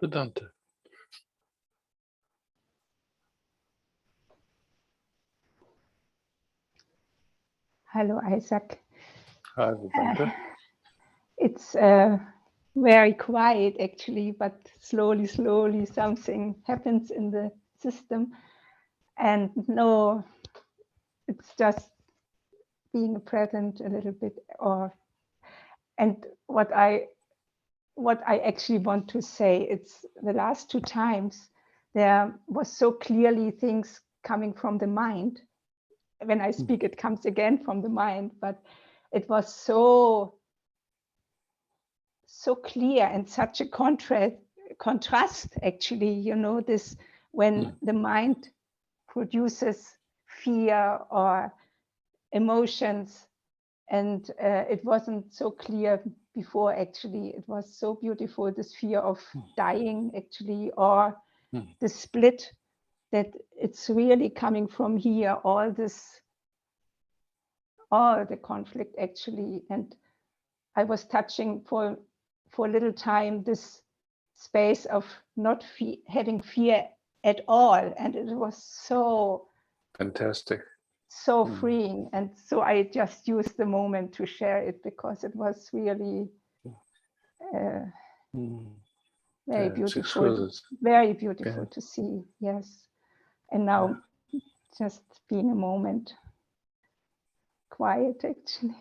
Vedanta. Hello, Isaac. Hi, Vedanta. It's very quiet actually, but slowly something happens in the system. And no, it's just being present a little bit. And what I actually want to say, it's the last two times there was so clearly things coming from the mind. When I speak, it comes again from the mind, but it was so clear and such a contrast actually, you know, this when the mind produces fear or emotions, and it wasn't so clear before actually. It was so beautiful, this fear of dying actually, or the split, that it's really coming from here, all the conflict actually. And I was touching for a little time this space of not having fear at all, and it was so fantastic, so freeing. And so I just used the moment to share it because it was really very beautiful, very beautiful to see. Yes. And now just being a moment quiet actually.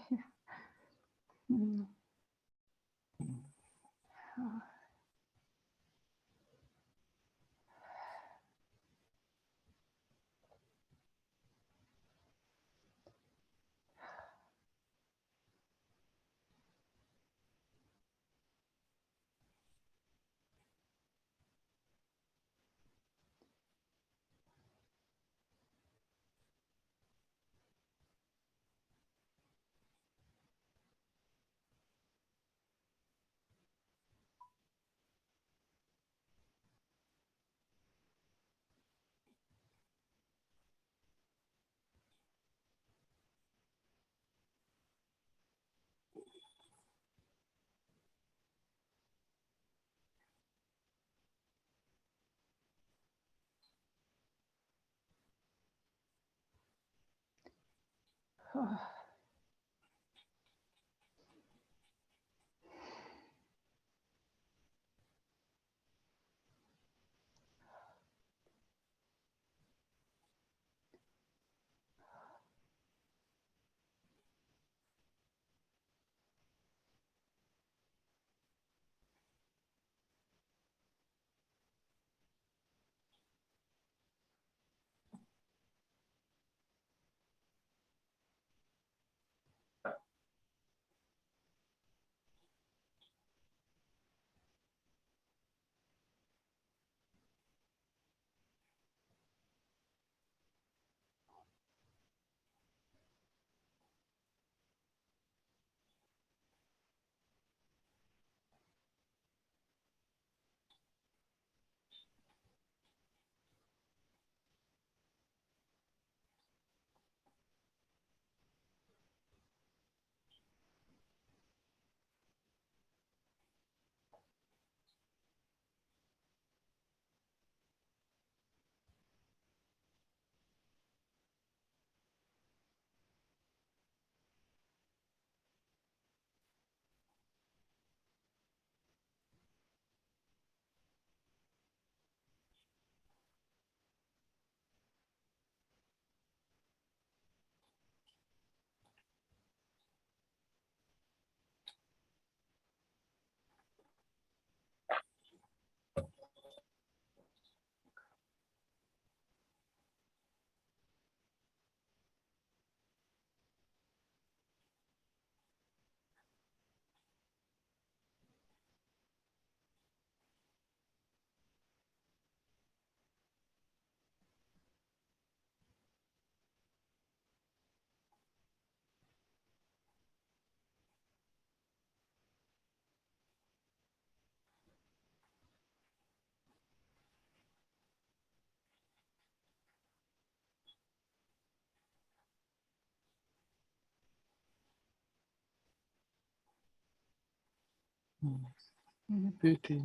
Beauty.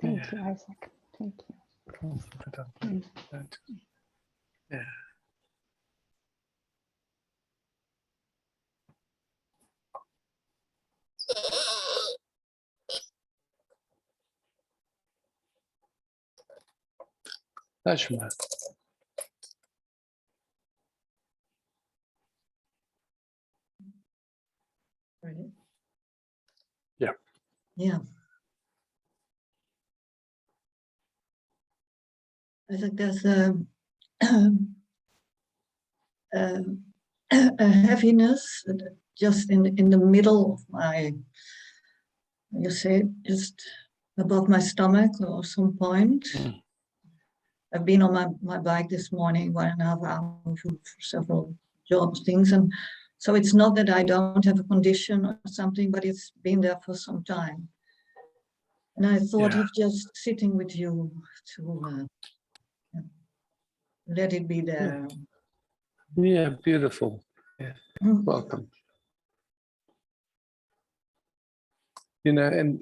Thank you, Isaac. Thank you. Yeah. Nashma. Right. Yeah. Yeah. I think there's a heaviness just in the middle of my, you say, just above my stomach or some point. Mm. I've been on my bike this morning, 1.5 hours for several jobs, things. And so it's not that I don't have a condition or something, but it's been there for some time. And I thought of just sitting with you to let it be there. Yeah, beautiful. Yeah. Mm. Welcome. You know, and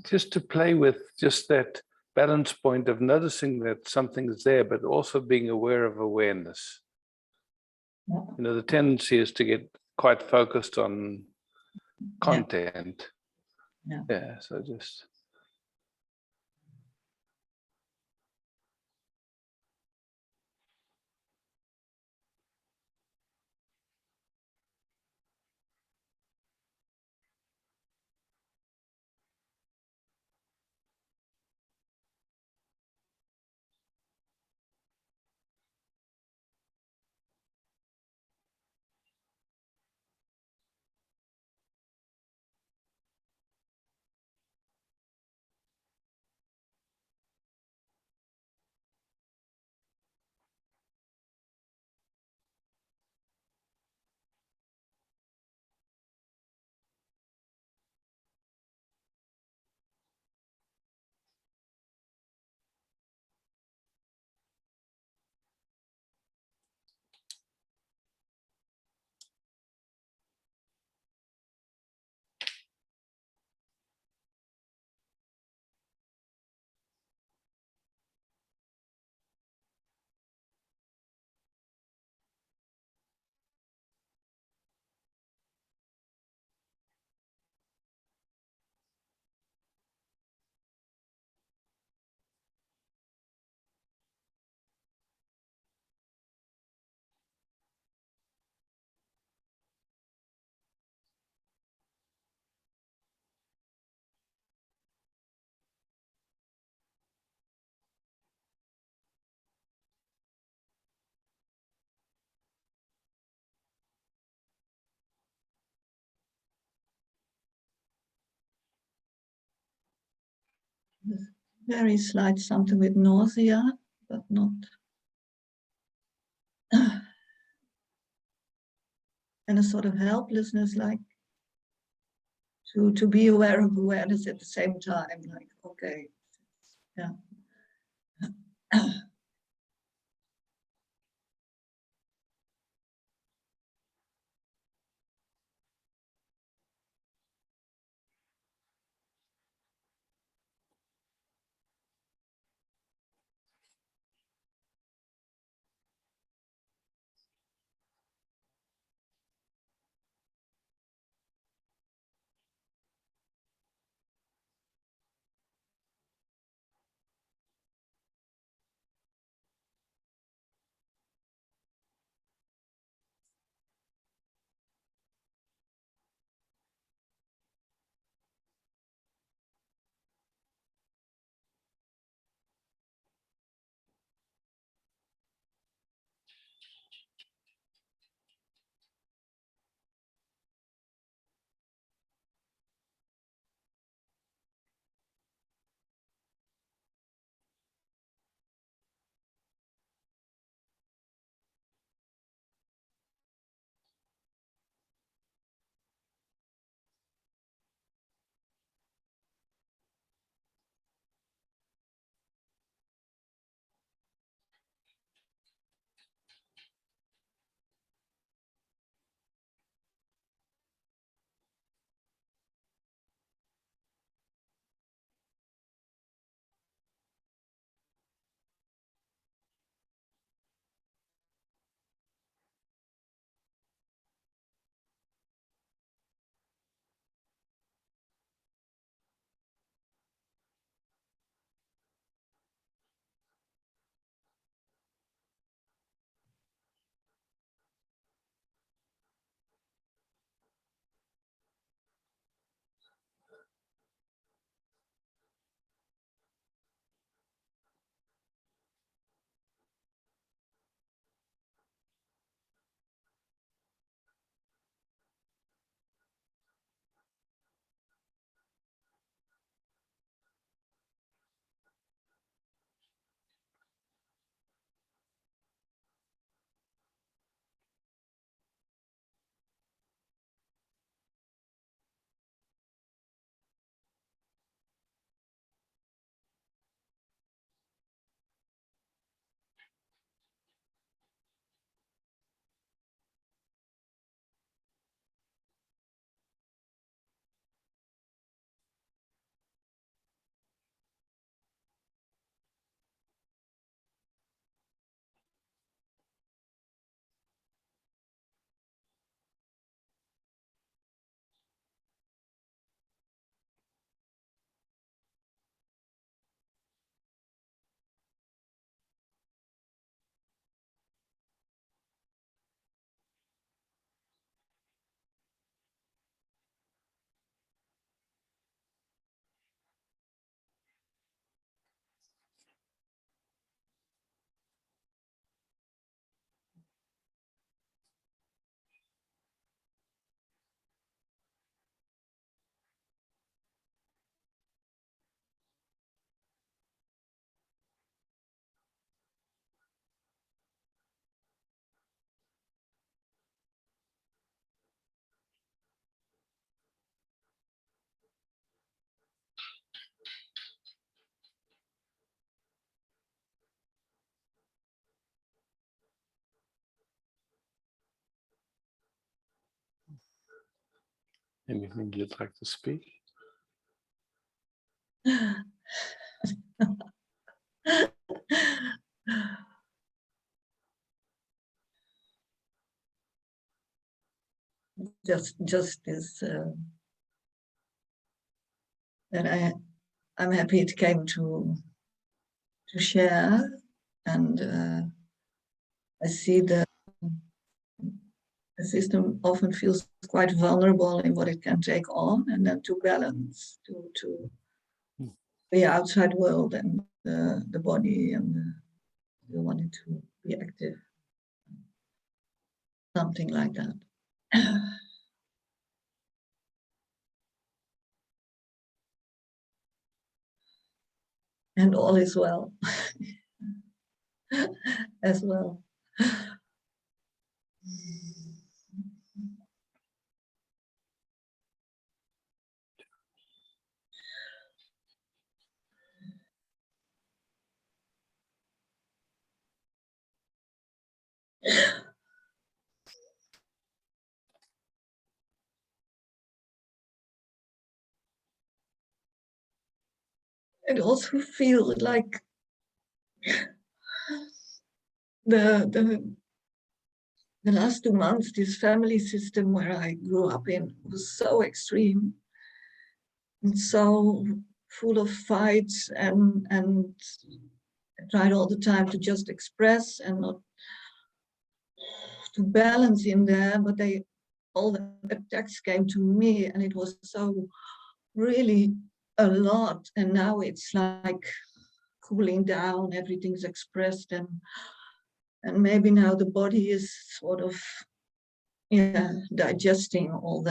just to play with just that balance point of noticing that something is there, but also being aware of awareness. Yeah. You know, the tendency is to get quite focused on content. Yeah. Yeah, so just. Very slight something with nausea, but not. And a sort of helplessness, like to be aware of awareness at the same time, like, okay, yeah. Anything you'd like to speak? Just this that I'm happy it came to share, and I see the system often feels quite vulnerable in what it can take on, and then to balance to the outside world and the body, and you wanted to be active, something like that. And all is well as well. And also feel like the last 2 months, this family system where I grew up in was so extreme and so full of fights, and I tried all the time to just express and not to balance in there, but all the attacks came to me, and it was so really a lot. And now it's like cooling down, everything's expressed, and maybe now the body is sort of digesting all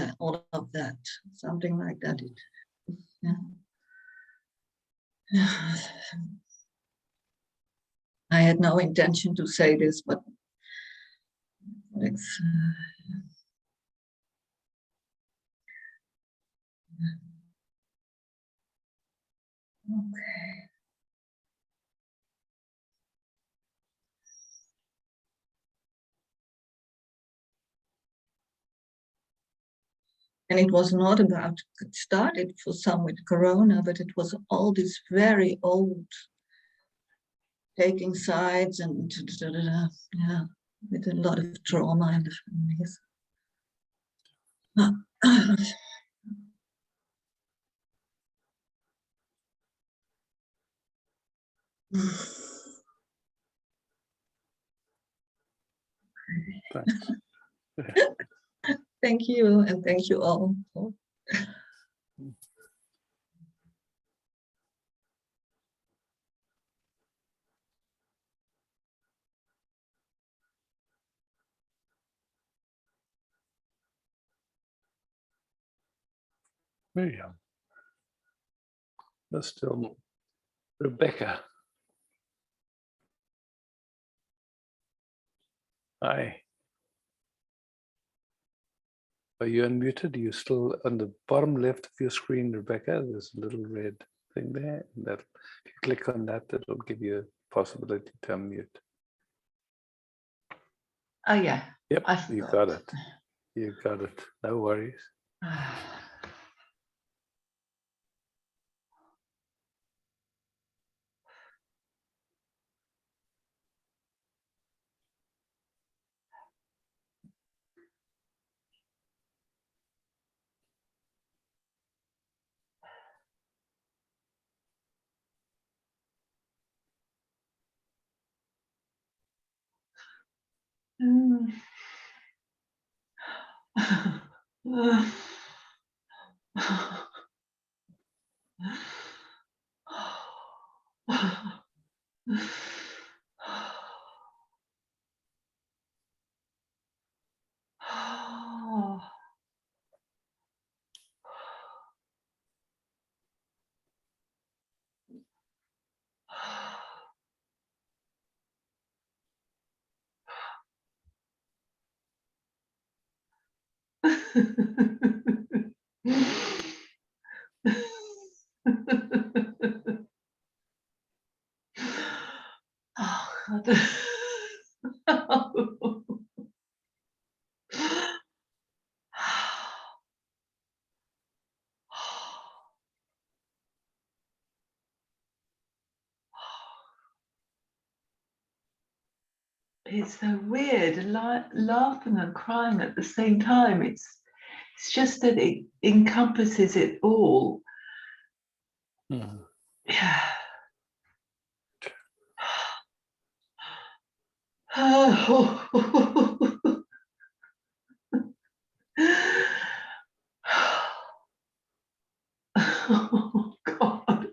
of that, something like that. I had no intention to say this, but it's okay. And it was not about, it started for some with Corona, but it was all this very old taking sides and with a lot of trauma in the families. Thanks. Thank you, and thank you all. Miriam. That's still Rebecca. Hi. Are you unmuted? Are you still on the bottom left of your screen, Rebecca? There's a little red thing there. And that, if you click on that, it'll give you a possibility to unmute. Oh, yeah. Yep, you got it. You got it. No worries. Oh, God. it's so weird, laughing and crying at the same time. It's just that it encompasses it all. Mhm. Yeah. Oh God.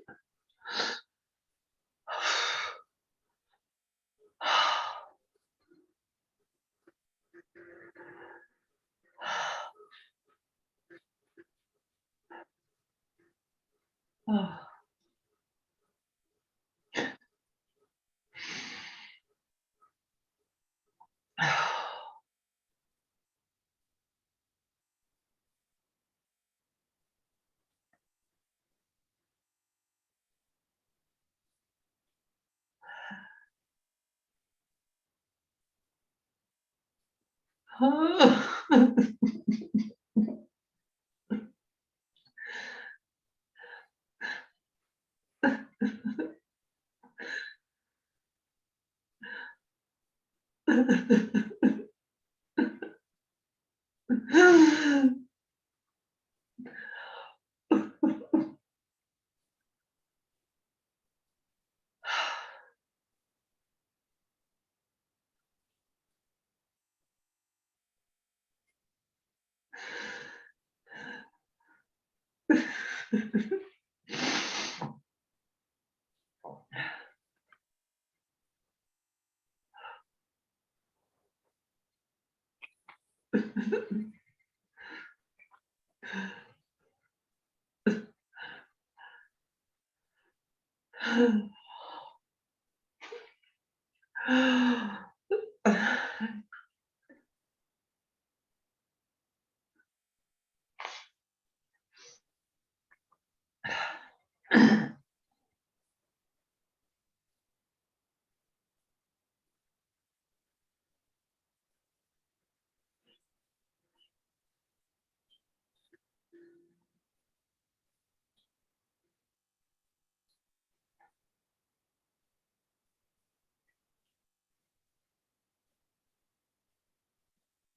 Oh.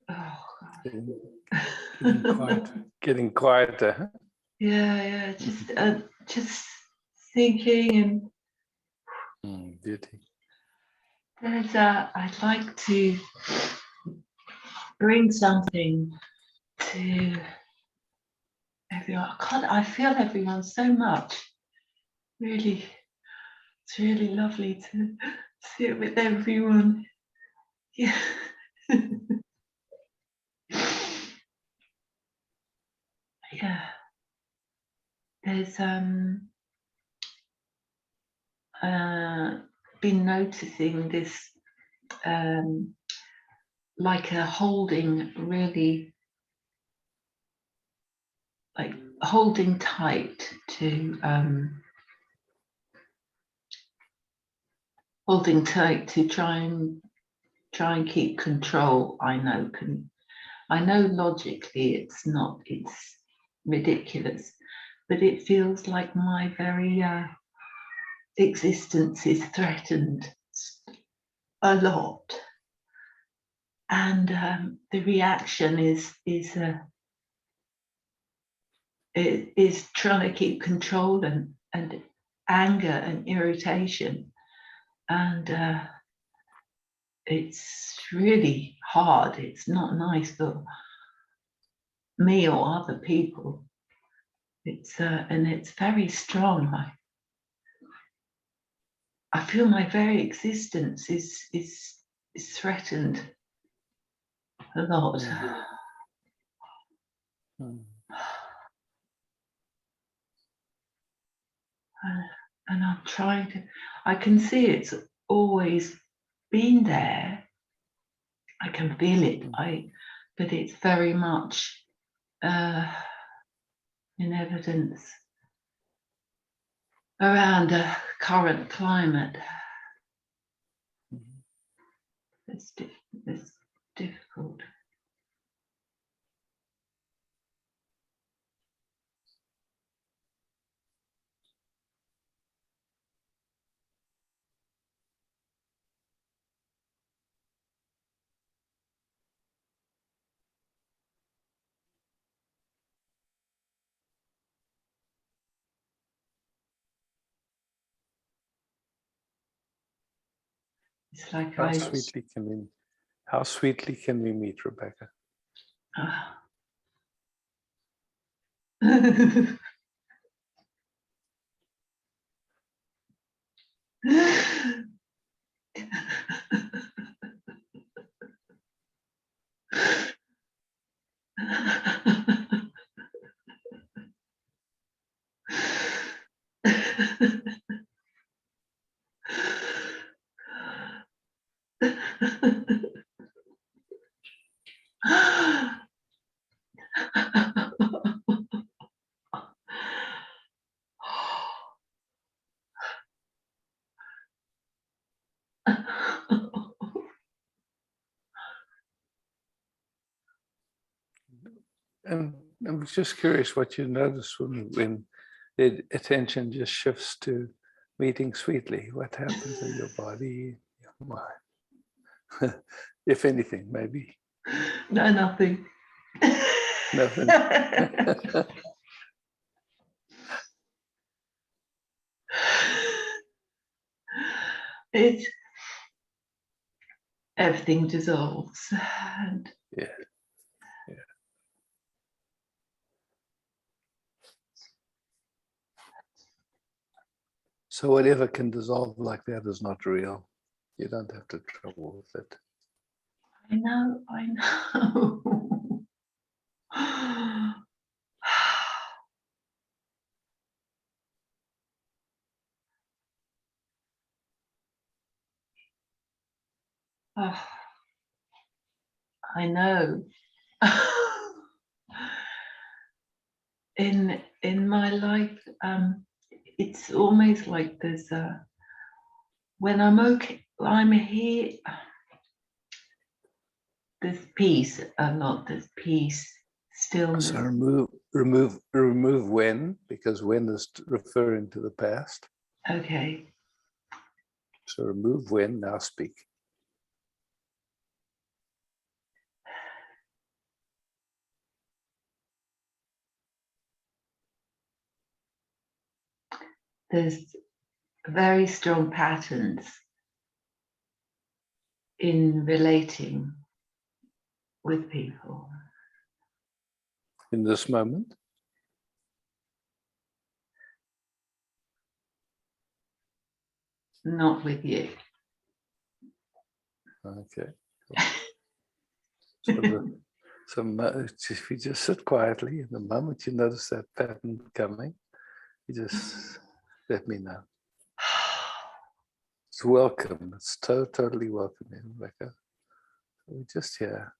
Oh, Getting quiet, getting quieter. Huh? yeah, just thinking, and Beauty. I'd like to bring something to everyone. God, I feel everyone so much. Really, it's really lovely to sit with everyone. Yeah. Yeah. There's been noticing this like a holding, really like holding tight to try and keep control. I know logically it's ridiculous, but it feels like my very existence is threatened a lot, and the reaction is trying to keep control and anger and irritation, and it's really hard. It's not nice for me or other people. It's and it's very strong. I feel my very existence is threatened a lot. Mm. And I'm trying to, I can see it's always been there. I can feel it. But it's very much in evidence around the current climate. It's difficult. It's like How sweetly can we meet, Rebecca? And I'm just curious what you notice when the attention just shifts to meeting sweetly. What happens in your body, your mind? If anything, maybe. No, nothing. Nothing. It everything dissolves. And Yeah. Yeah. So whatever can dissolve like that is not real. You don't have to trouble with it. I know. Oh, I know. In my life, it's almost like there's a when I'm okay, I'm here. There's peace, not there's peace, stillness. So remove when, because when is referring to the past. Okay. So remove when, now speak. There's very strong patterns in relating with people. In this moment. Not with you. Okay. Cool. If you just sit quietly, and the moment you notice that pattern coming, you just let me know. It's welcome. It's totally welcome, Rebecca. We're just here,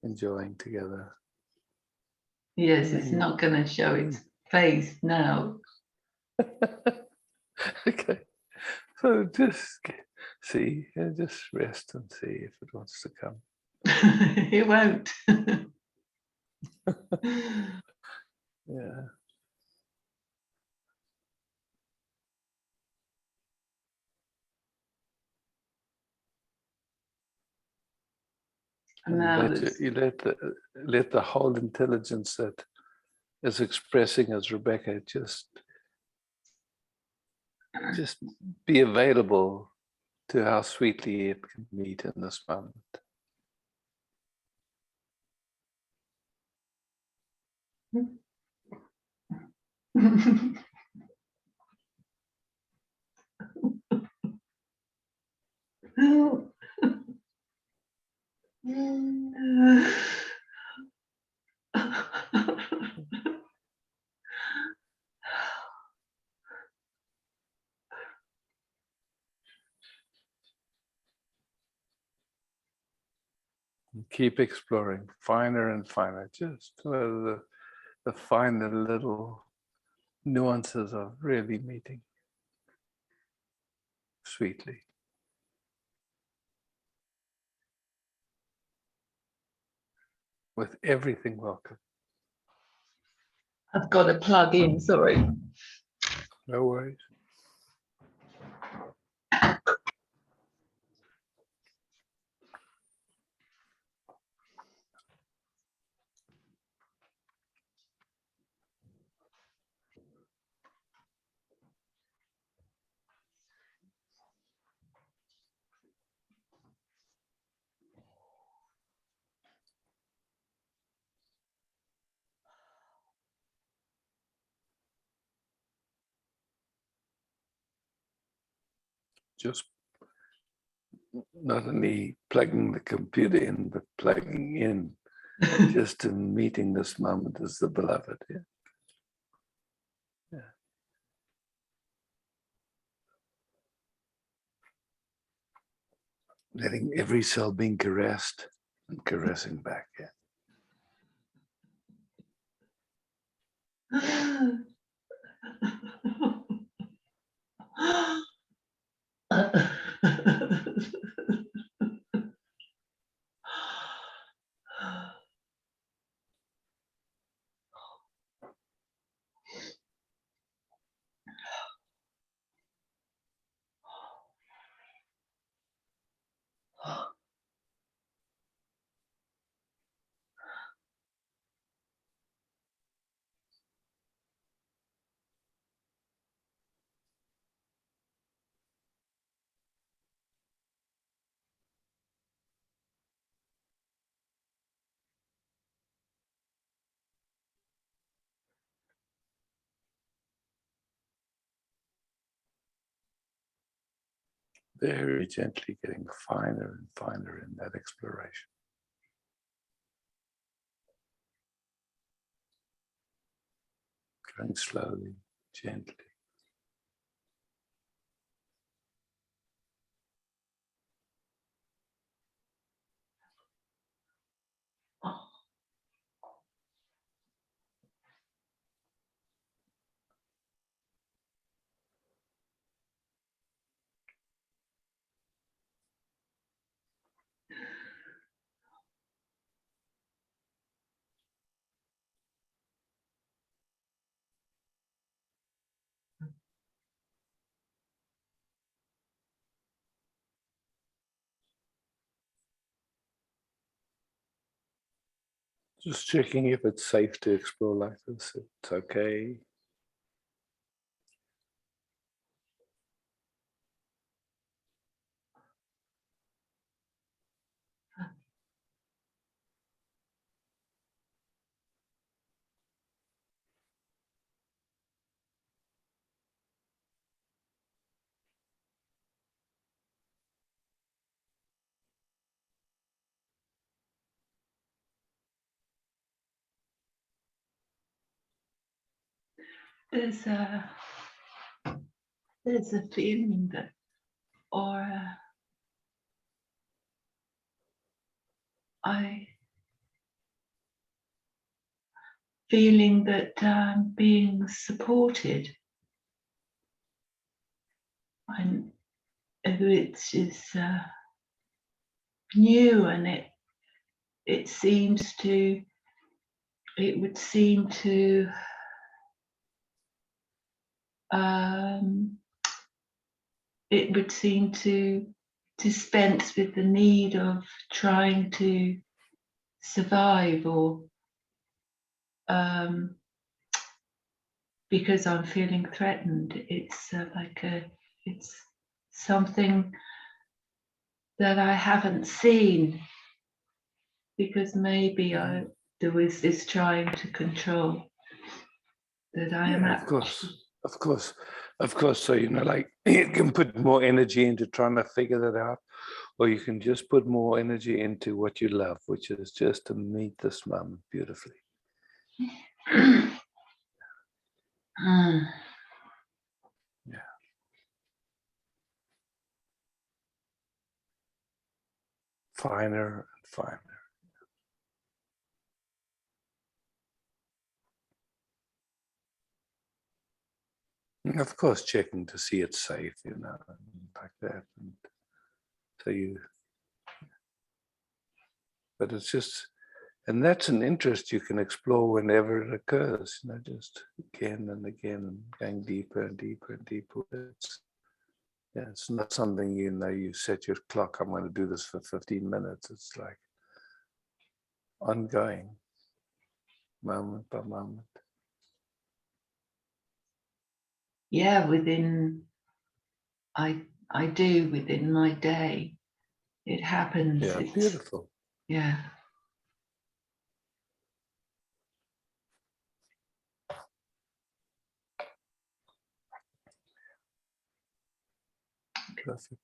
enjoying together. Yes, it's not going to show its face now. Okay. So just see, just rest and see if it wants to come. It won't. Yeah. And No, you let the whole intelligence that is expressing as Rebecca just be available to how sweetly it can meet in this moment. And keep exploring finer and finer, just the finer little nuances of really meeting sweetly. With everything welcome. I've got to plug in, sorry. No worries. just not only plugging the computer in, but plugging in just in meeting this moment as the beloved. Yeah. Yeah. Letting every cell being caressed and caressing back. Yeah. Very gently getting finer and finer in that exploration. Going slowly, gently. Just checking if it's safe to explore like this. It's okay. There's a feeling that, or I feeling that I'm being supported, and which is new, and it seems to, it would seem to it would seem to dispense with the need of trying to survive, or because I'm feeling threatened. It's it's something that I haven't seen, because maybe there was this trying to control that I am Yeah, of course. So, like you can put more energy into trying to figure that out, or you can just put more energy into what you love, which is just to meet this moment beautifully. Yeah. Finer and finer. And of course, checking to see it's safe, like that. And so but it's just, and that's an interest you can explore whenever it occurs, just again and again, going deeper and deeper and deeper. It's not something, you set your clock, I'm going to do this for 15 minutes. It's like ongoing, moment by moment. Yeah, I do within my day. It happens. Yeah, beautiful. Yeah. perfect.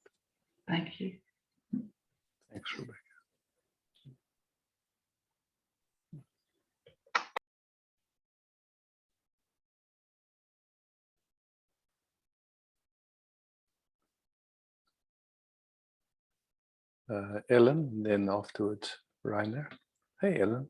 Thank you. Thanks, Rebecca. Ellen, then afterwards, Rainer. Hey, Ellen.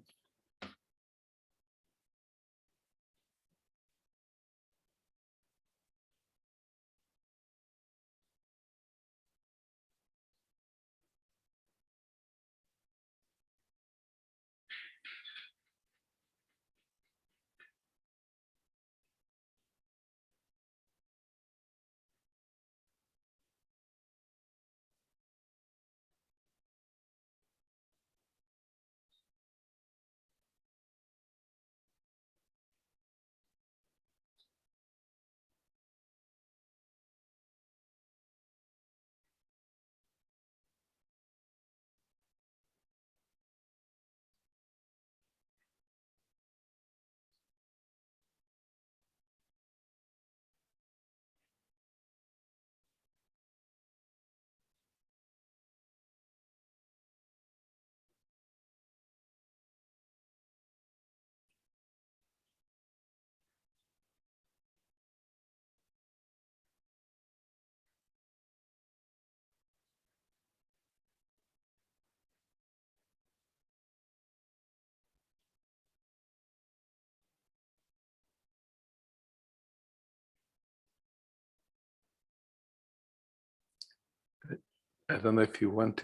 I don't know if you want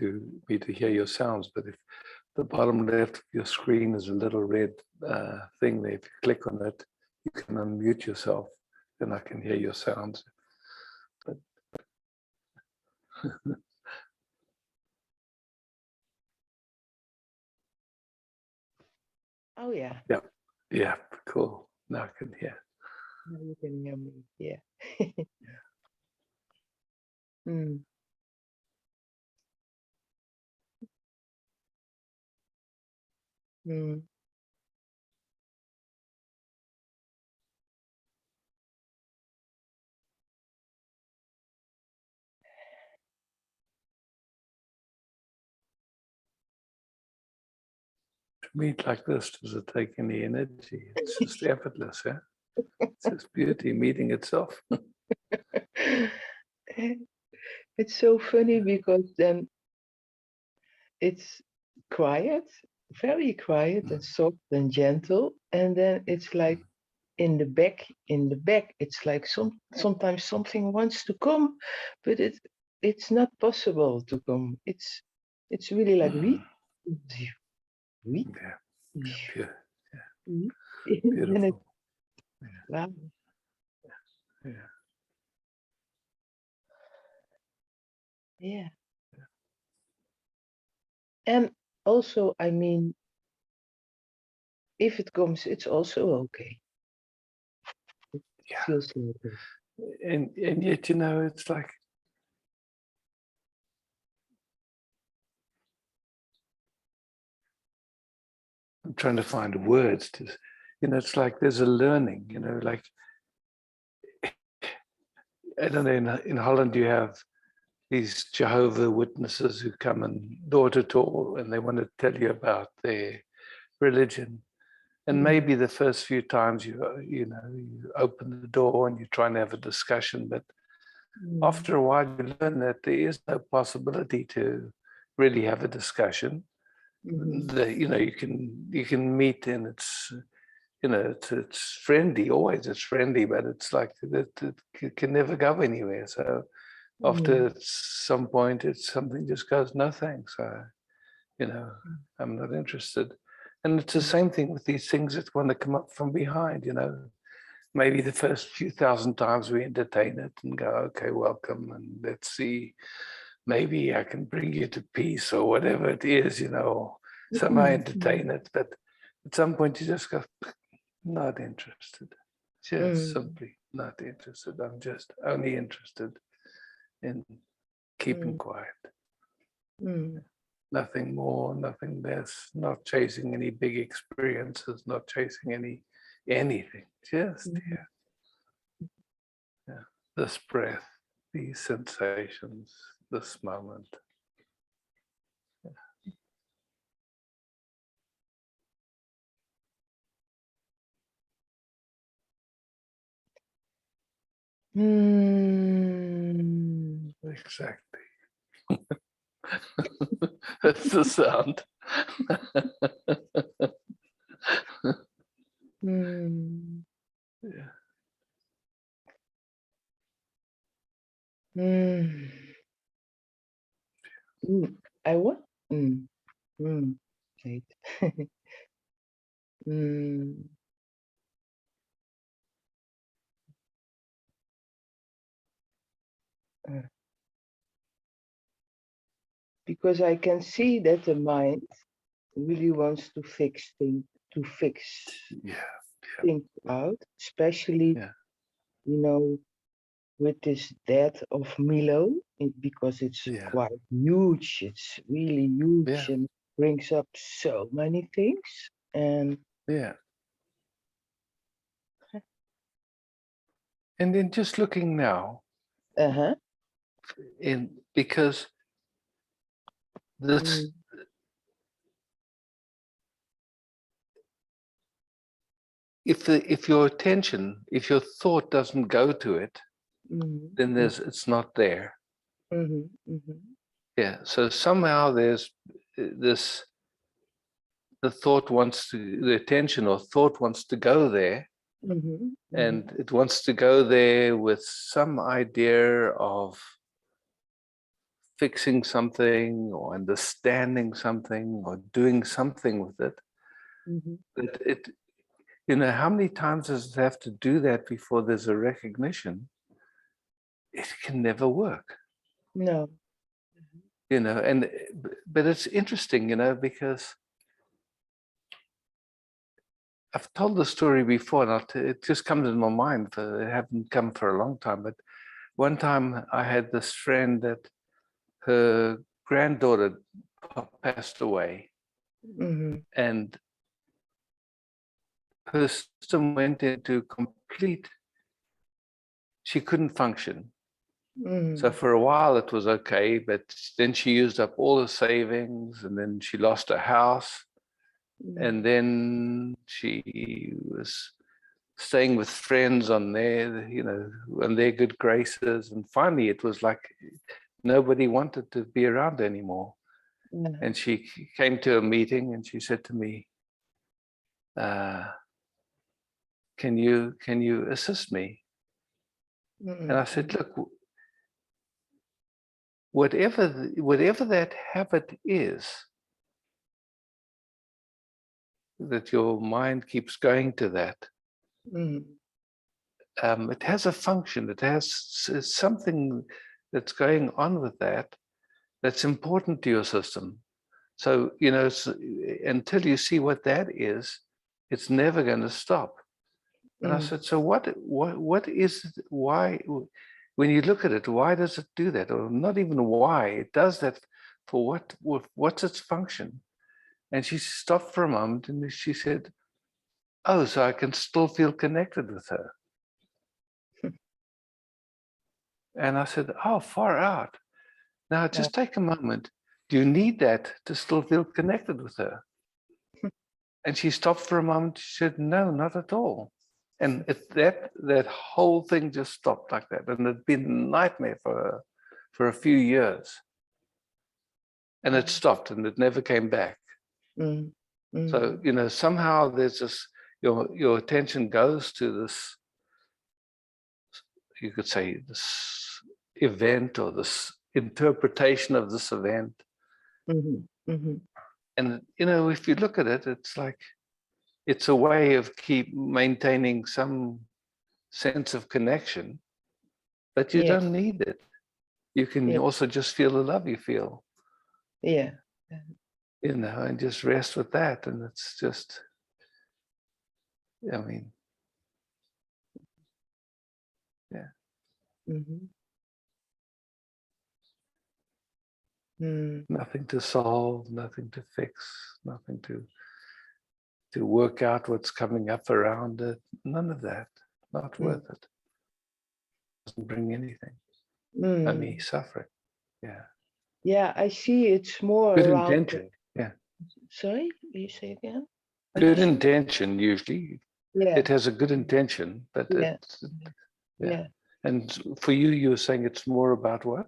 me to hear your sounds, but if the bottom left of your screen is a little red thing there, if you click on it, you can unmute yourself, then I can hear your sounds. But Oh yeah, yeah, cool. Now I can hear. now you can hear me. Yeah. Mm. Mm. To meet like this, does it take any energy? It's just effortless, yeah? It's just beauty meeting itself. It's so funny because then it's quiet, very quiet and soft and gentle, and then it's like in the back, it's like sometimes something wants to come, but it's not possible to come. It's really like we. Yeah, pure, And beautiful. wow. Yeah. Yeah. And also, I mean, if it comes, it's also okay. It Yeah. feels like it. And yet, it's like I'm trying to find words to, it's like there's a learning, like I don't know, in Holland you have these Jehovah Witnesses who come and door to door and they want to tell you about their religion. And maybe the first few times you open the door and you're trying to have a discussion, but after a while you learn that there is no possibility to really have a discussion. You can meet and it's it's friendly, always it's friendly, but it's like it can never go anywhere. So after some point something just goes, no thanks, I'm not interested. And it's the same thing with these things that want to come up from behind. Maybe the first few thousand times we entertain it and go, okay, welcome, and let's see, maybe I can bring you to peace or whatever it is, somehow entertain it. But at some point you just go, not interested, just simply not interested. I'm just only interested in keeping quiet. Nothing more, nothing less, not chasing any big experiences, not chasing anything, just here. Yeah. This breath, these sensations, this moment. Exactly. That's the sound. Yeah. I want. Wait. Because I can see that the mind really wants to fix things, Yeah. things out, especially, Yeah. you know, with this death of Milo, because it's Yeah. quite huge. It's really huge Yeah. and brings up so many things. And Yeah. And then just looking now, because this, if your attention, if your thought doesn't go to it, then it's not there. Yeah. So somehow there's this, the attention or thought wants to go there, and it wants to go there with some idea of fixing something or understanding something or doing something with it. But it, how many times does it have to do that before there's a recognition? It can never work. No. But it's interesting, because I've told the story before, and it just comes in my mind. It hasn't come for a long time, but one time I had this friend that her granddaughter passed away, and her system went into complete, she couldn't function. So for a while it was okay, but then she used up all her savings, and then she lost her house, and then she was staying with friends on their, on their good graces, and finally it was like nobody wanted to be around anymore. And she came to a meeting and she said to me, can you assist me? And I said, look, whatever that habit is, that your mind keeps going to that, it has a function, it has something that's going on with that that's important to your system. So, until you see what that is, it's never going to stop. And I said, so what is it? Why, when you look at it, why does it do that? Or not even why, it does that for what's its function? And she stopped for a moment and she said, oh, so I can still feel connected with her. And I said, oh, far out. Now just take a moment. Do you need that to still feel connected with her? And she stopped for a moment. She said, no, not at all. And that whole thing just stopped like that. And it'd been a nightmare for her for a few years. And it stopped and it never came back. So, somehow there's this, your attention goes to this, you could say, this event or this interpretation of this event. And, if you look at it, it's like, it's a way of keep maintaining some sense of connection, but you don't need it. You can also just feel the love you feel. Yeah. And just rest with that. And it's just, yeah. Nothing to solve, nothing to fix, nothing to work out what's coming up around it. None of that. Not worth it. Doesn't bring anything. only suffering. Yeah. Yeah, I see it's more Good around. intention. Yeah. Sorry, will you say again? Good intention, usually. Yeah, It has a good intention, but yeah, yeah. yeah. And for you, you were saying it's more about what?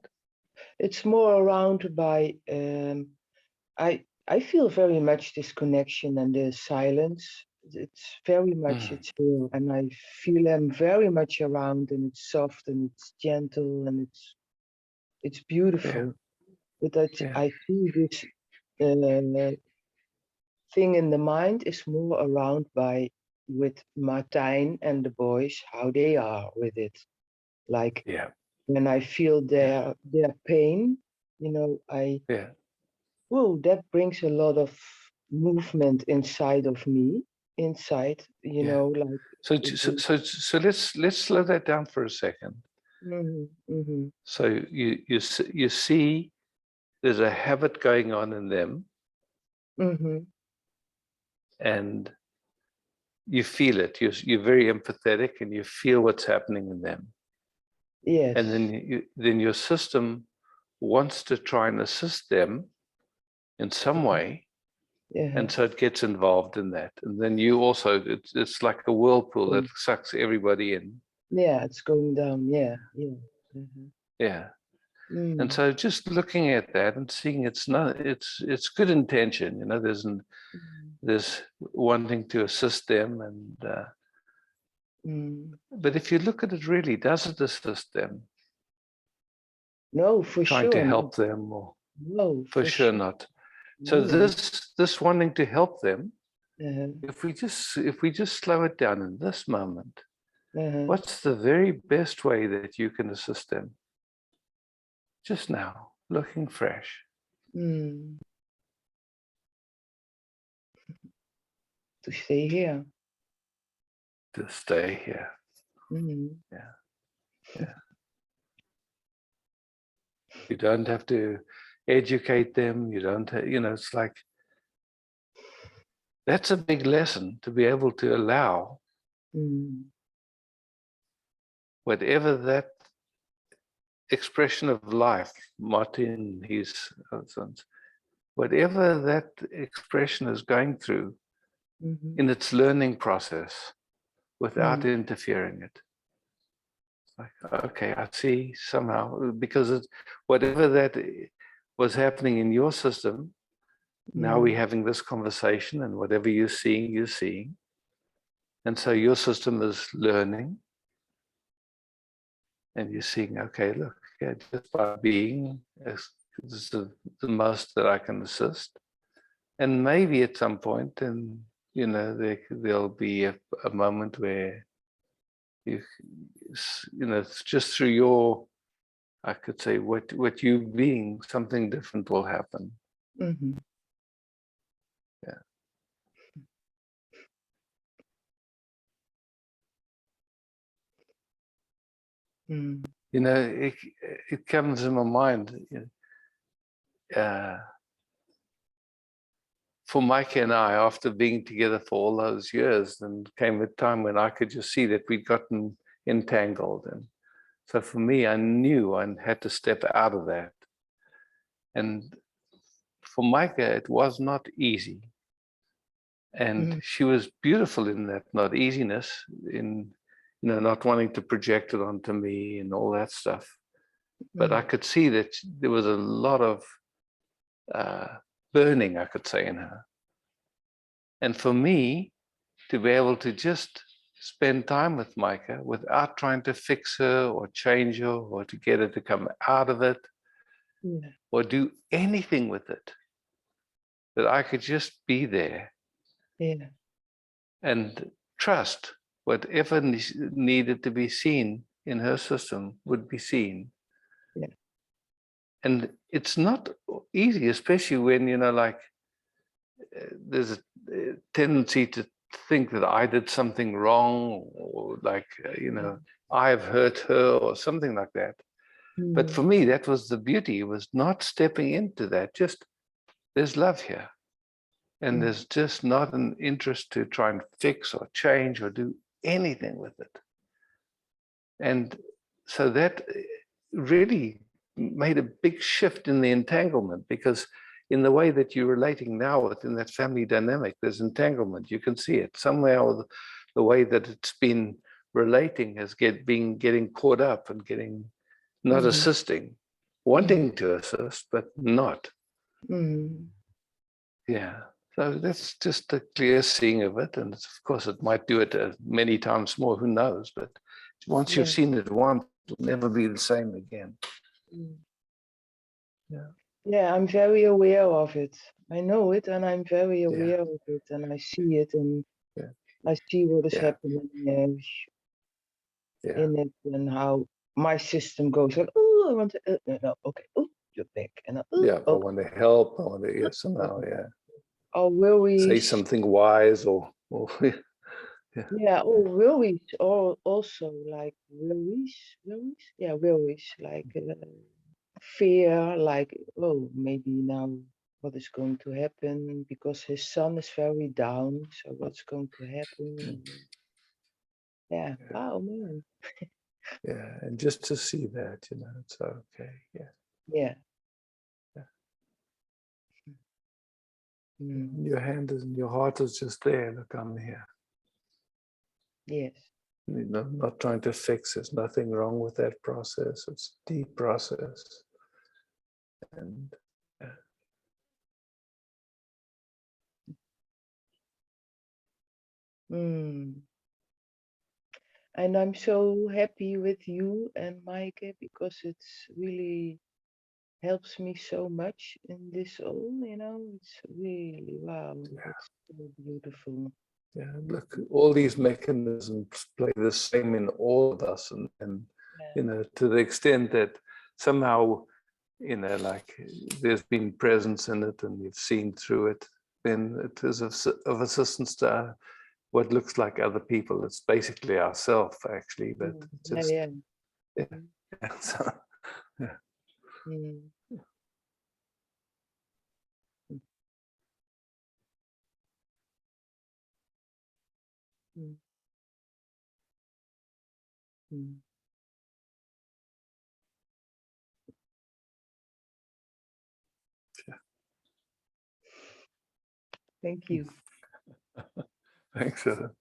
It's more around by I feel very much this connection and the silence. It's very much it's real, and I feel them very much around, and it's soft and it's gentle and it's beautiful. But Yeah. I feel this thing in the mind is more around by with Martijn and the boys, how they are with it. Like Yeah. when I feel their pain, Yeah. whoa, that brings a lot of movement inside of me, inside, Yeah. like. So let's slow that down for a second. So you see there's a habit going on in them, and you feel it. You're very empathetic, and you feel what's happening in them. Yes. And then your system wants to try and assist them in some way, and so it gets involved in that. And then you also, it's like a whirlpool that sucks everybody in. Yeah, it's going down. Yeah. Yeah. And so just looking at that and seeing it's good intention, there's wanting to assist them, and but if you look at it really, does it assist them? No, for Trying sure. to help them, or No, for sure not. So No. this wanting to help them, Uh-huh. if we just slow it down in this moment, Uh-huh. what's the very best way that you can assist them? Just now, looking fresh. To stay here. To stay here. Yeah. You don't have to educate them. You don't have, it's like, that's a big lesson, to be able to allow whatever that expression of life, Martin, his sons, whatever that expression is going through in its learning process, without interfering it. It's like, okay, I see somehow, because whatever that was happening in your system, now we're having this conversation, and whatever you're seeing. And so your system is learning, and you're seeing, okay, look, yeah, just by being, this is the most that I can assist. And maybe at some point, and there'll be a moment where it's just through your, I could say, what you being, something different will happen. Yeah. It comes in my mind. For Mike and I, after being together for all those years, then came a time when I could just see that we'd gotten entangled. And so for me, I knew I had to step out of that. And for Micah, it was not easy. And she was beautiful in that not easiness, in not wanting to project it onto me and all that stuff. But I could see that there was a lot of burning, I could say, in her. And for me, to be able to just spend time with Micah without trying to fix her or change her or to get her to come out of it or do anything with it, that I could just be there and trust whatever needed to be seen in her system would be seen. And it's not easy, especially when, there's a tendency to think that I did something wrong, or like, I've hurt her or something like that. But for me, that was the beauty, was not stepping into that. Just, there's love here. And there's just not an interest to try and fix or change or do anything with it. And so that really made a big shift in the entanglement, because in the way that you're relating now within that family dynamic, there's entanglement. You can see it somehow. The way that it's been relating has been getting caught up and getting not assisting, wanting to assist, but not. Yeah. So that's just a clear seeing of it. And of course, it might do it many times more, who knows? But once you've seen it once, it'll never be the same again. Yeah. Yeah, I'm very aware of it. I know it, and I'm very aware of it, and I see it, and I see what is happening in it, and how my system goes like, oh, I want to, no, okay, oh, you're back, and I want to help. I want to somehow, or worries. Say something wise, or or worries, or also like worries, worries, like fear, like, oh, maybe now what is going to happen, because his son is very down, so what's going to happen? Oh man. And just to see that, it's okay. Your hand is, your heart is just there. Look, I'm here. Yes. Not trying to fix. There's nothing wrong with that process. It's a deep process. And And I'm so happy with you and Mike, because it's really helps me so much in this all, it's really, wow, it's so beautiful. Look, all these mechanisms play the same in all of us, and to the extent that somehow, like there's been presence in it and you've seen through it, then it is of assistance to what looks like other people. It's basically ourself, actually, but just so, Thank you. Thanks, Ellen.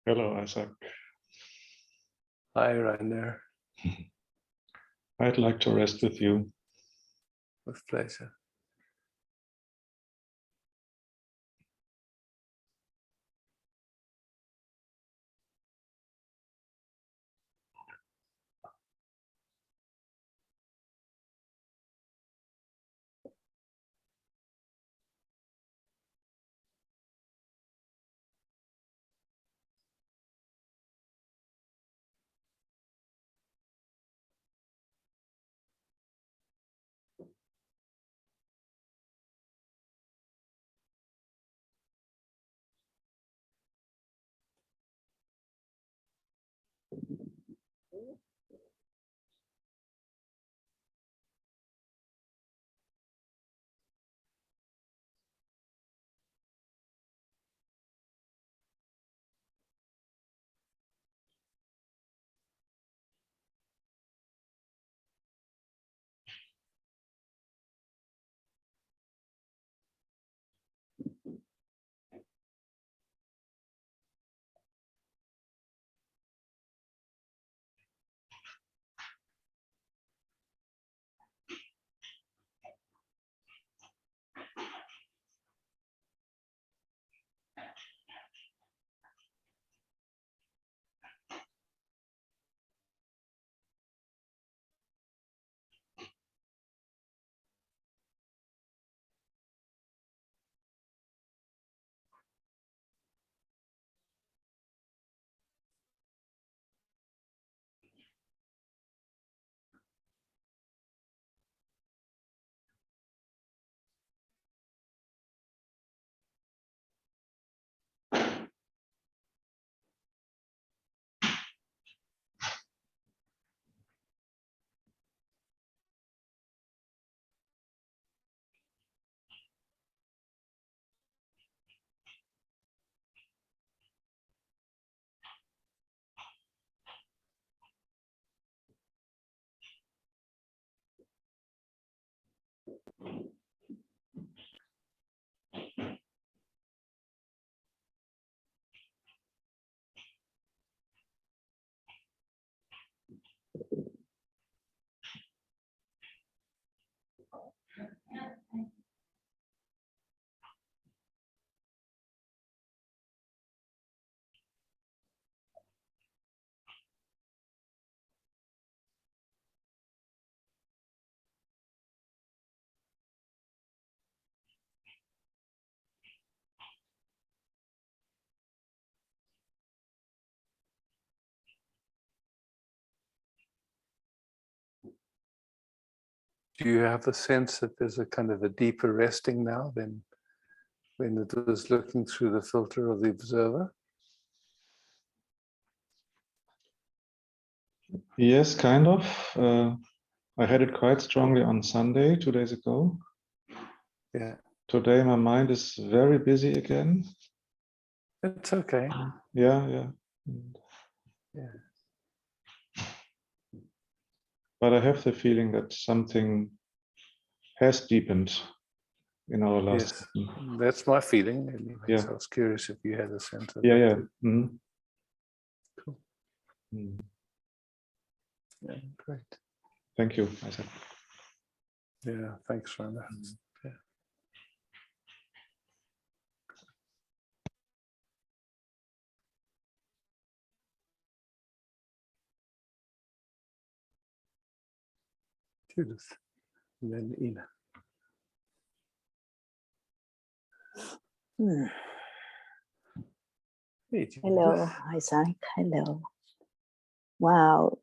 Hello, Isaac. Hi, Rainer. I'd like to rest with you. With pleasure. Do you have the sense that there's a kind of a deeper resting now than when it was looking through the filter of the observer? Yes, kind of. I had it quite strongly on Sunday, 2 days ago. Yeah, Today my mind is very busy again. it's okay. Yeah. Yeah. But I have the feeling that something has deepened in our last Yes, session. that's my feeling anyway. Yeah. So I was curious if you had a sense of Yeah, that yeah. too. Mhm. Cool. Mm. Yeah, great. Thank you, Isaac. Yeah, thanks, Rana. Yeah. Judith, and then Ina. Hey, Judith. Hello, Isaac. Hello. Wow,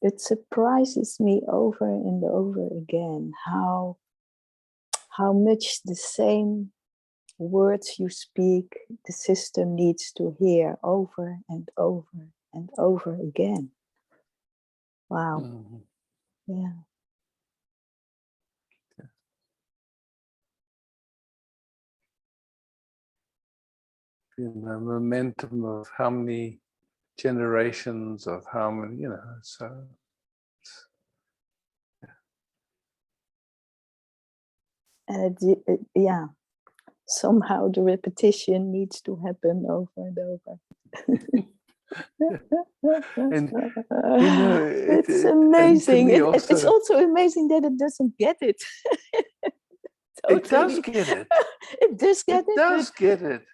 it surprises me over and over again how much the same words you speak the system needs to hear over and over and over again. Wow. Mhm. Yeah. In the momentum of how many generations of how many, you know, so And yeah, somehow the repetition needs to happen over and over. And you know, it's and to amazing. me It's also amazing that it doesn't get it. it does Totally. get it. It does get It does get it.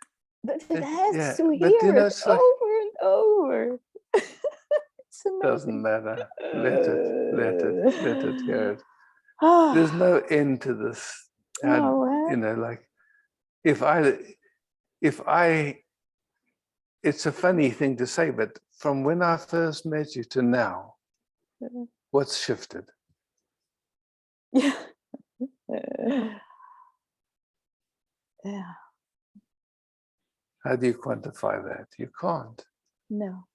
but it has Yeah, to but you hear know, it it's like over and over. It's doesn't amazing. matter. Let it hear it. Ah, There's no end to this. And no, you know, like if I, it's a funny thing to say, but from when I first met you to now, what's shifted? yeah. Yeah, How do you quantify that? You can't. no.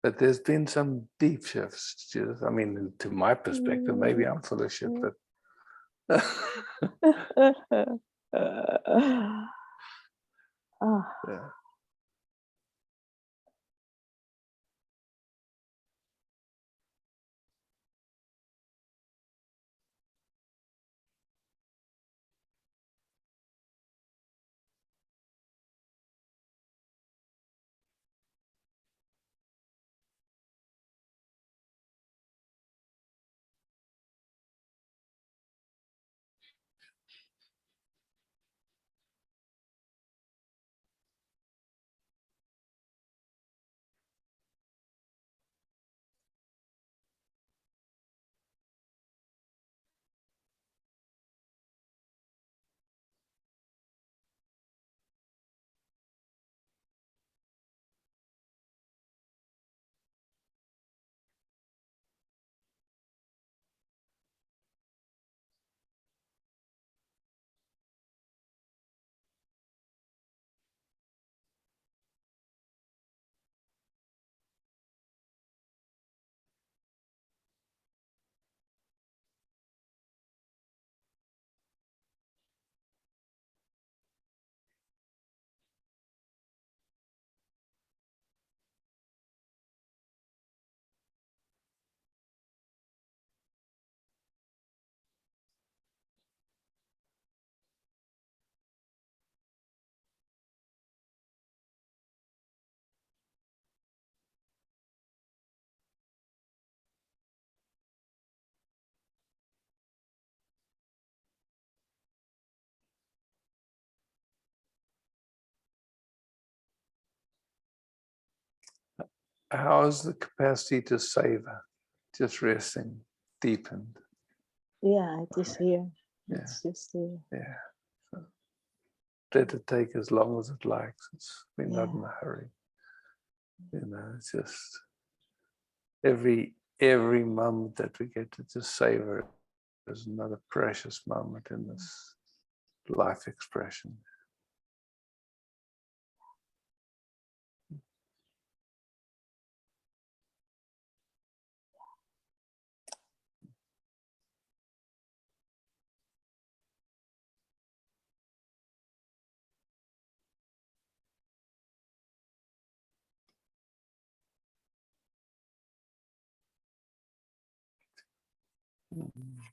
But there's been some deep shifts, Judith. I mean, to my perspective, maybe I'm full of shit, but Ah, yeah. How's the capacity to savor, just resting, deepened? yeah, it is here. Yeah. It's just here. Yeah. So let it take as long as it likes. We're not in Yeah. a hurry. You know, it's just every moment that we get to just savor is another precious moment in this life expression.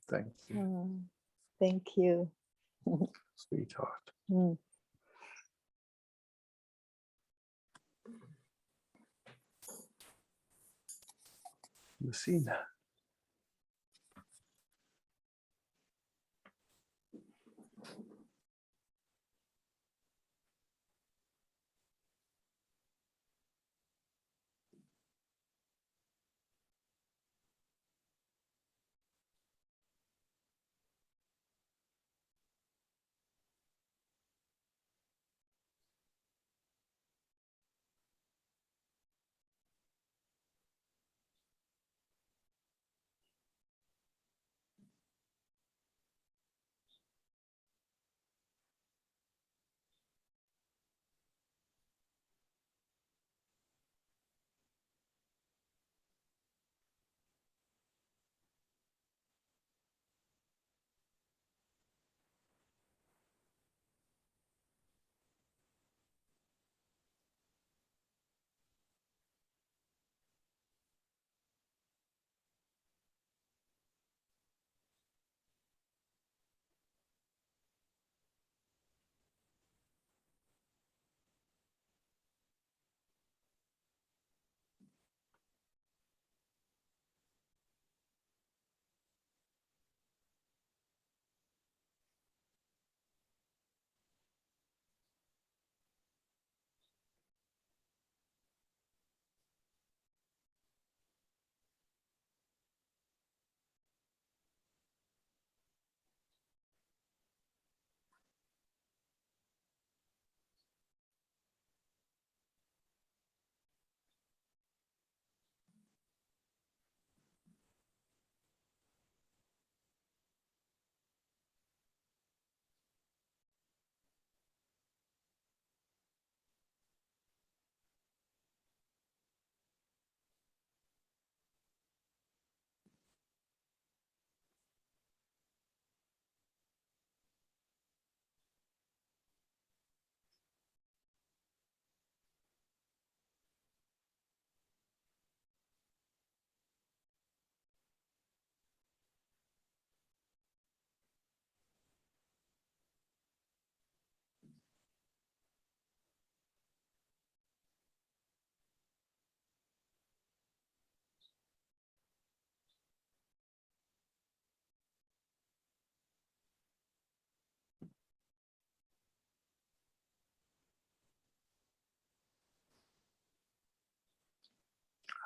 Thank you, Thank you. sweetheart. Mm. Lucina.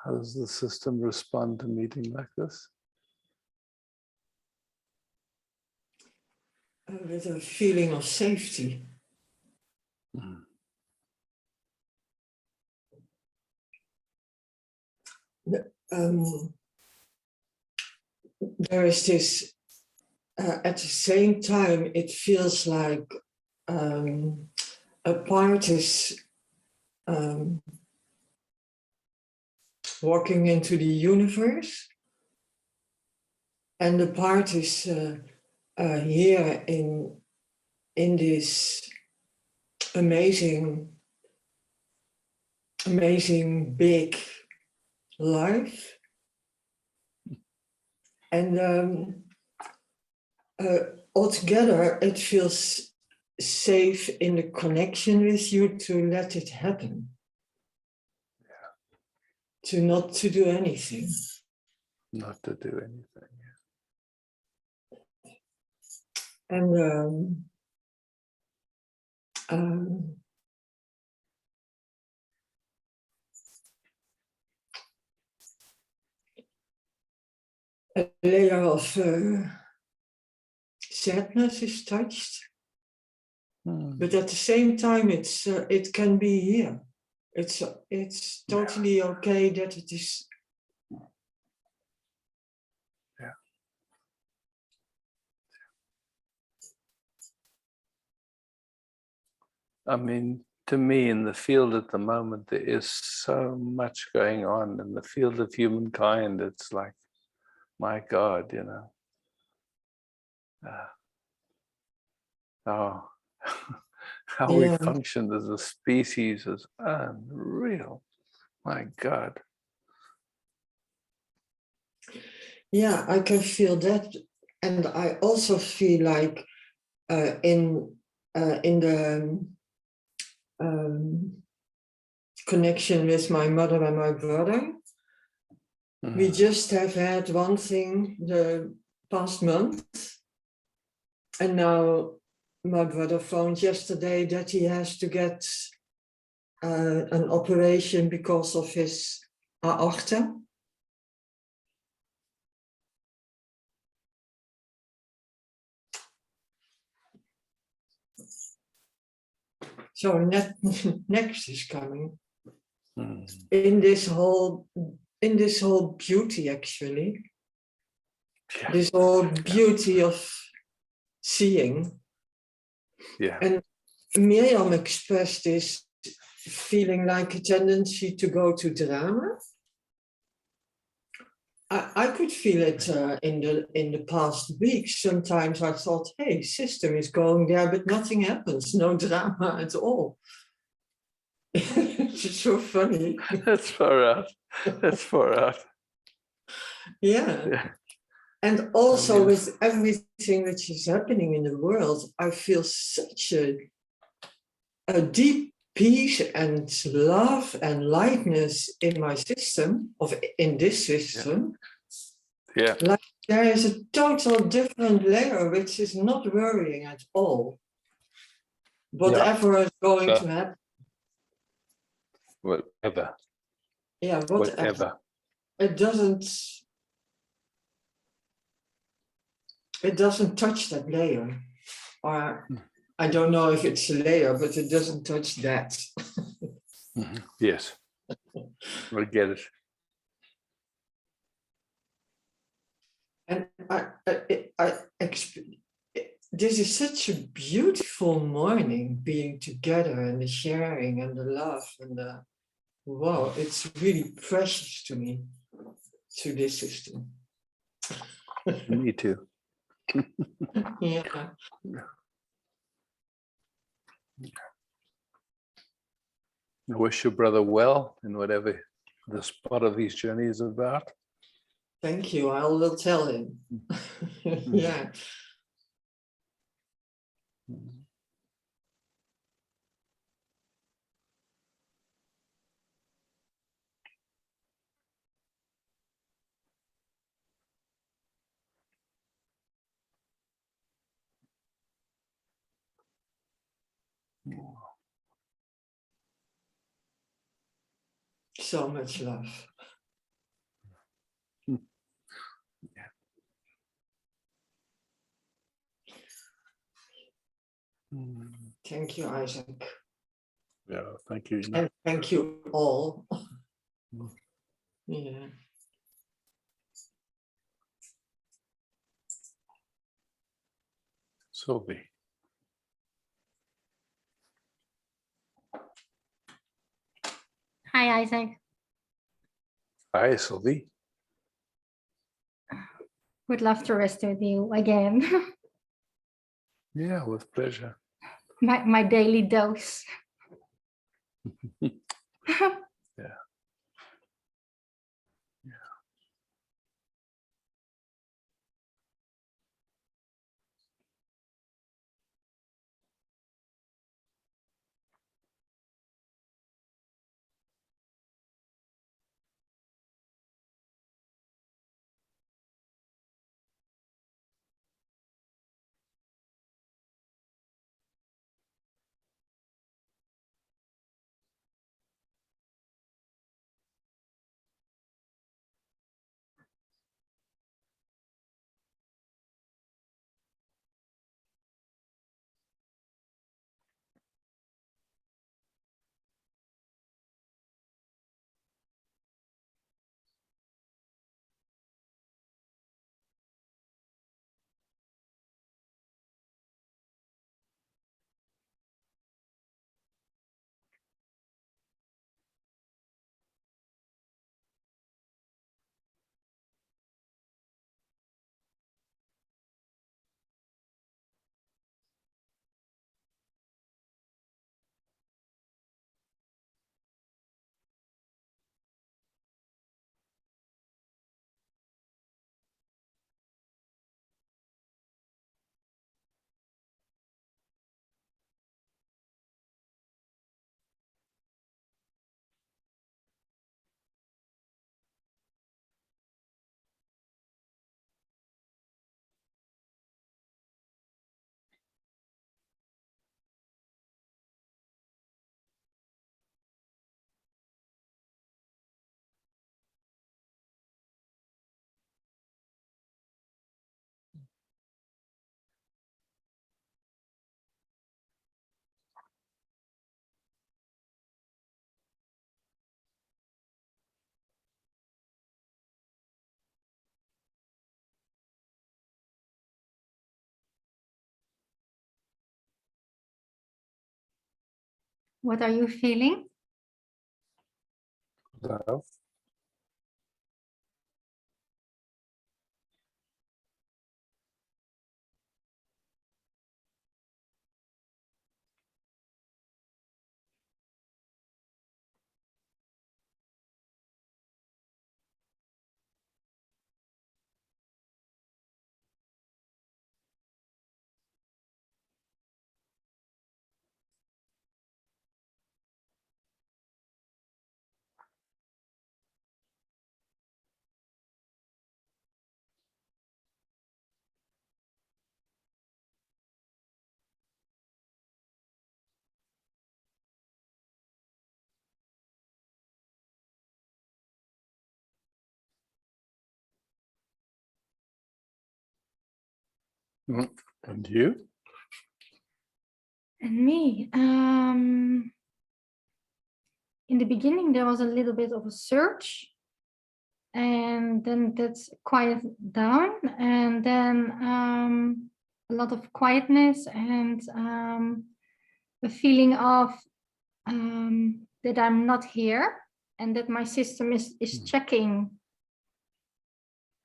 How does the system respond to a meeting like this? With a feeling of safety. Mm. There is this, at the same time, it feels like a part is walking into the universe, and the part is here in this amazing big life. And altogether, it feels safe in the connection with you to let it happen. Yeah. To not to do anything. Not to do anything. And a layer of sadness is touched, but at the same time, it can be here. It's totally okay that it is. Yeah. I mean, to me, in the field at the moment, there is so much going on in the field of humankind. It's like, my God, you know. Oh, how we Yeah. function as a species is unreal. My God. Yeah, I can feel that, and I also feel like in the connection with my mother and my brother, we just have had one thing the past month, and now my brother phoned yesterday that he has to get an operation because of his aorta. So next is coming in this whole beauty, actually. Yeah. This whole beauty of seeing. Yeah. And Miriam expressed this feeling like a tendency to go to drama. I could feel it in the past weeks. Sometimes I thought, hey, system is going there, but nothing happens, no drama at all. It's so funny. That's far out. That's far out. Yeah. Yeah. And also mean, with everything which is happening in the world, I feel such a deep peace and love and lightness in my system, in this system. Yeah. Like there is a total different layer which is not worrying at all. Whatever is going to happen. Whatever. Yeah, whatever. It doesn't touch that layer. Or I don't know if it's a layer, but it doesn't touch that. Yes. I get it. And this is such a beautiful morning, being together and the sharing and the love and the wow, it's really precious to me, to this system. Me too. Yeah. I wish your brother well in whatever this part of his journey is about. Thank you. I will tell him. Yeah. So much love. Thank you, Isaac. Yeah, thank you. And thank you all. Yeah. Sylvie. Hi, Isaac. Hi, Sylvie. Would love to rest with you again. Yeah, with pleasure. my daily dose. Yeah. What are you feeling? Love. And you? And me, in the beginning, there was a little bit of a surge, and then that's quiet down, and then a lot of quietness and a feeling of that I'm not here and that my system is checking,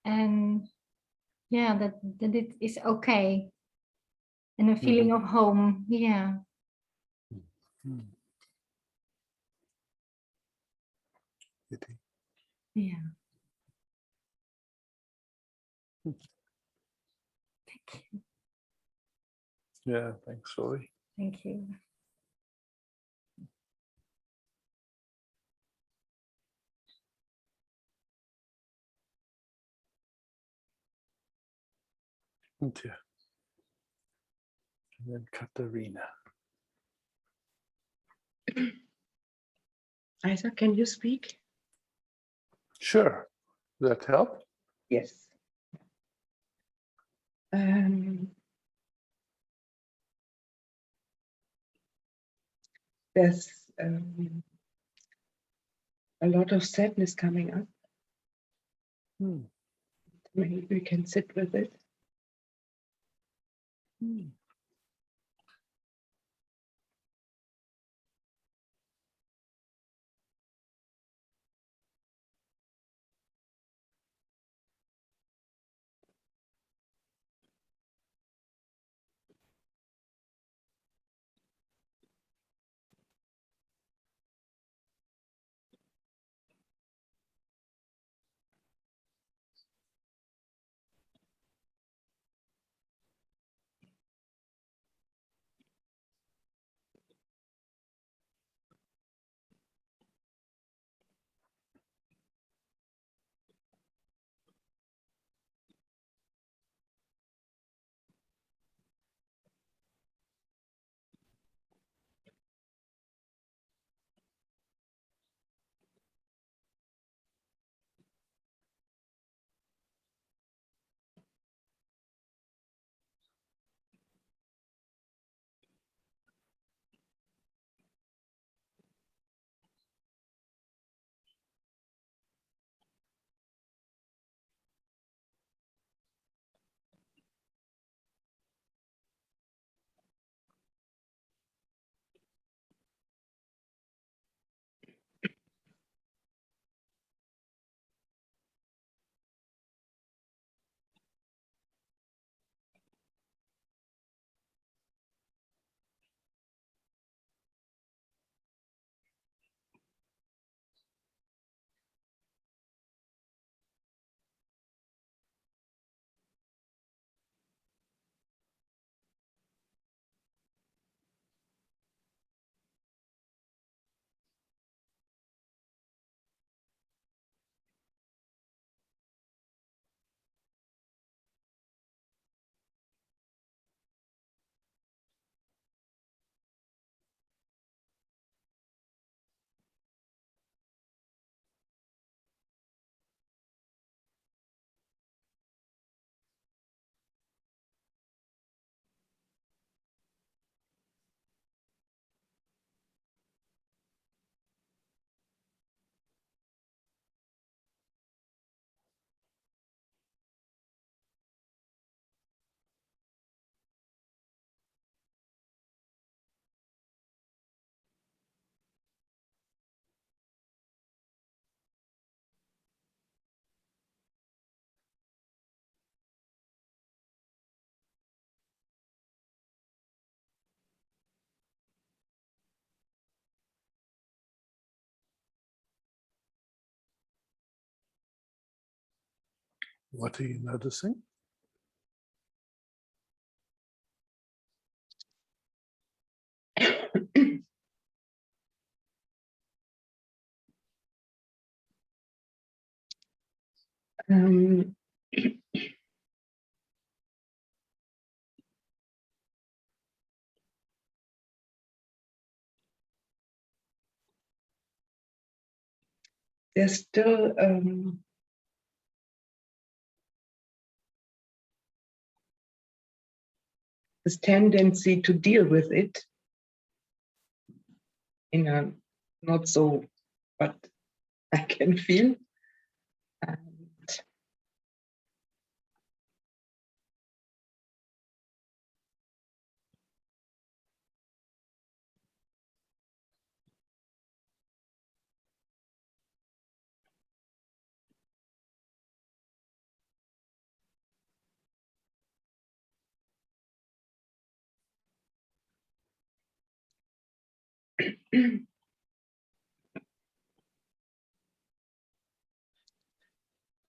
and yeah, that it is okay, and a feeling of home. Yeah. Pity. Yeah. Thank you. Yeah, thanks, Zoe. Thank you. And you. And then Katarina. Isaac, can you speak? Sure. Does that help? Yes. There's a lot of sadness coming up. Maybe we can sit with it. What are you noticing? Um, there's still this tendency to deal with it in a not so, but I can feel. And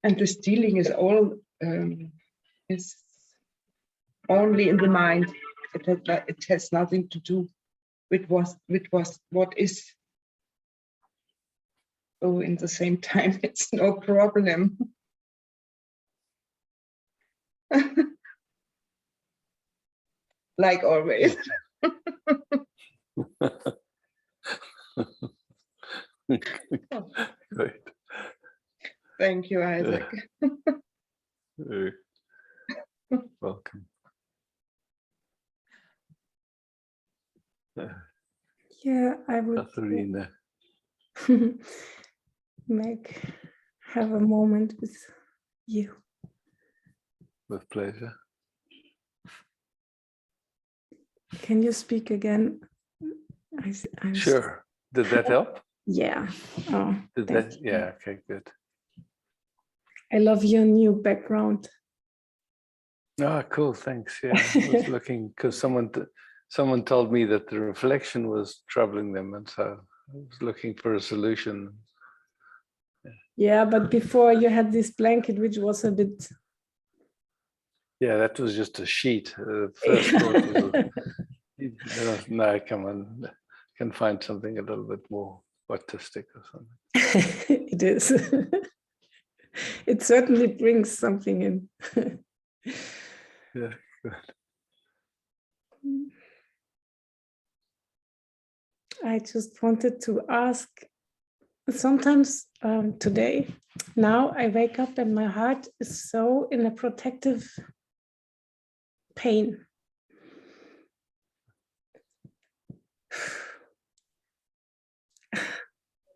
and this dealing is all is only in the mind. It has nothing to do with what is. So in the same time, it's no problem. Like always. Great. Thank you, Isaac. Very welcome. Yeah, I would Katharina. have a moment with you. With pleasure. Can you speak again? I'm Sure. Did that help? Yeah. Oh, Did thank that? you. Yeah. Okay. Good. I love your new background. Ah, cool. Thanks. Yeah, I was looking because someone told me that the reflection was troubling them, and so I was looking for a solution. Yeah, but before you had this blanket, which was a bit. Yeah, that was just a sheet. First thought was, no, come on, can find something a little bit more artistic or something. It is. It certainly brings something in. Yeah, good. I just wanted to ask, sometimes today, now I wake up and my heart is so in a protective pain.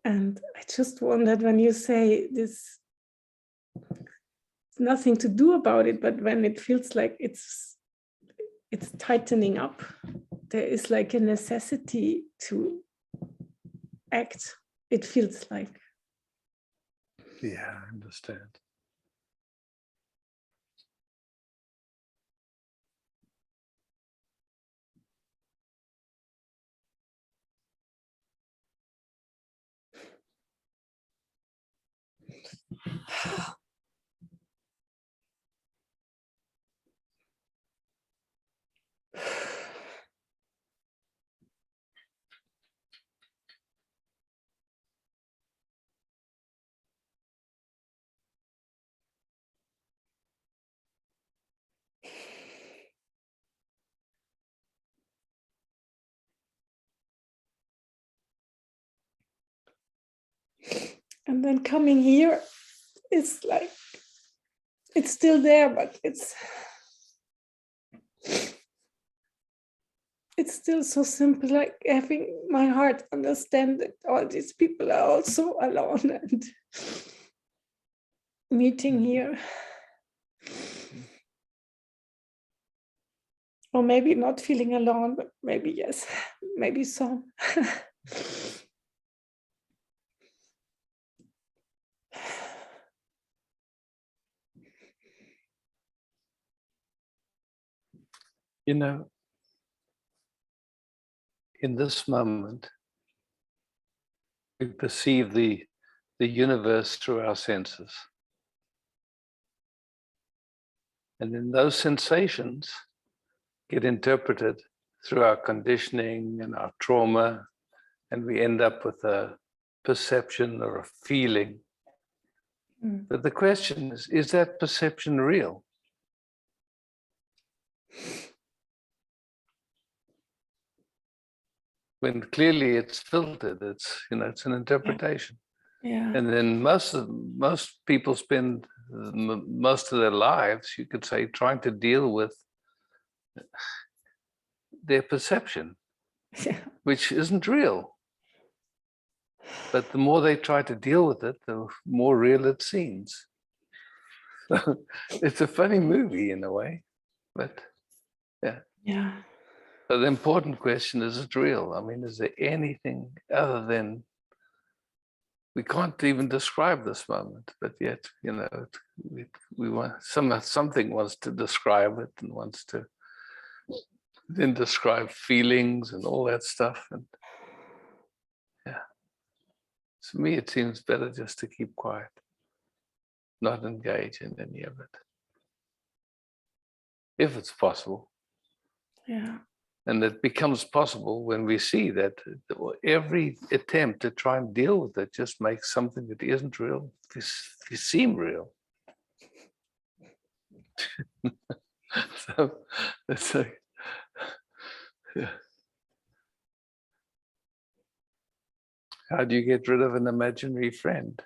And I just wondered when you say this, nothing to do about it, but when it feels like it's tightening up, there is like a necessity to act. It feels like. Yeah, I understand. And then coming here is like, it's still there, but it's still so simple, like having my heart understand that all these people are also alone and meeting here. Or maybe not feeling alone, but maybe yes, maybe so. You know, in this moment, we perceive the universe through our senses. And then those sensations get interpreted through our conditioning and our trauma, and we end up with a perception or a feeling. But the question is that perception real? When clearly it's filtered, it's an interpretation. Yeah. And then most people spend most of their lives, you could say, trying to deal with their perception, Yeah. which isn't real. But the more they try to deal with it, the more real it seems. It's a funny movie in a way, but yeah. Yeah. So the important question is it real? I mean, is there anything other than, we can't even describe this moment, but yet, we want something wants to describe it and wants to then describe feelings and all that stuff. And yeah, to me, it seems better just to keep quiet, not engage in any of it, if it's possible. Yeah. And it becomes possible when we see that every attempt to try and deal with it just makes something that isn't real seem real. So it's like, yeah. How do you get rid of an imaginary friend?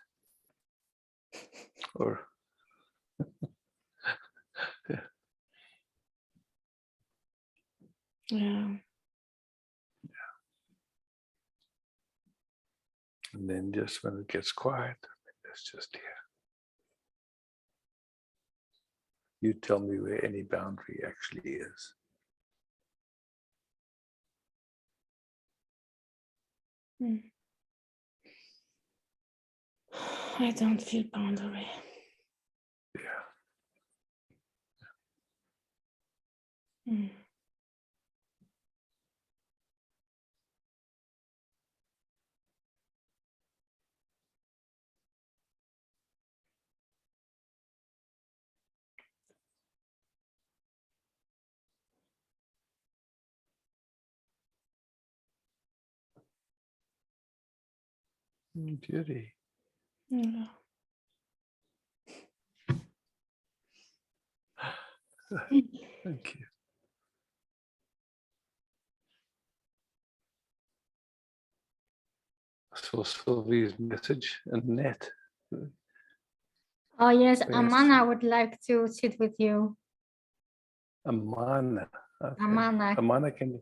Or yeah. Yeah. And then just when it gets quiet, it's just here. You tell me where any boundary actually is. I don't feel boundary. Yeah. Beauty. Yeah. Thank you. So Sylvie's message and net. Oh yes, Yes. Amana would like to sit with you. Amana. Okay. Amana. Amana, can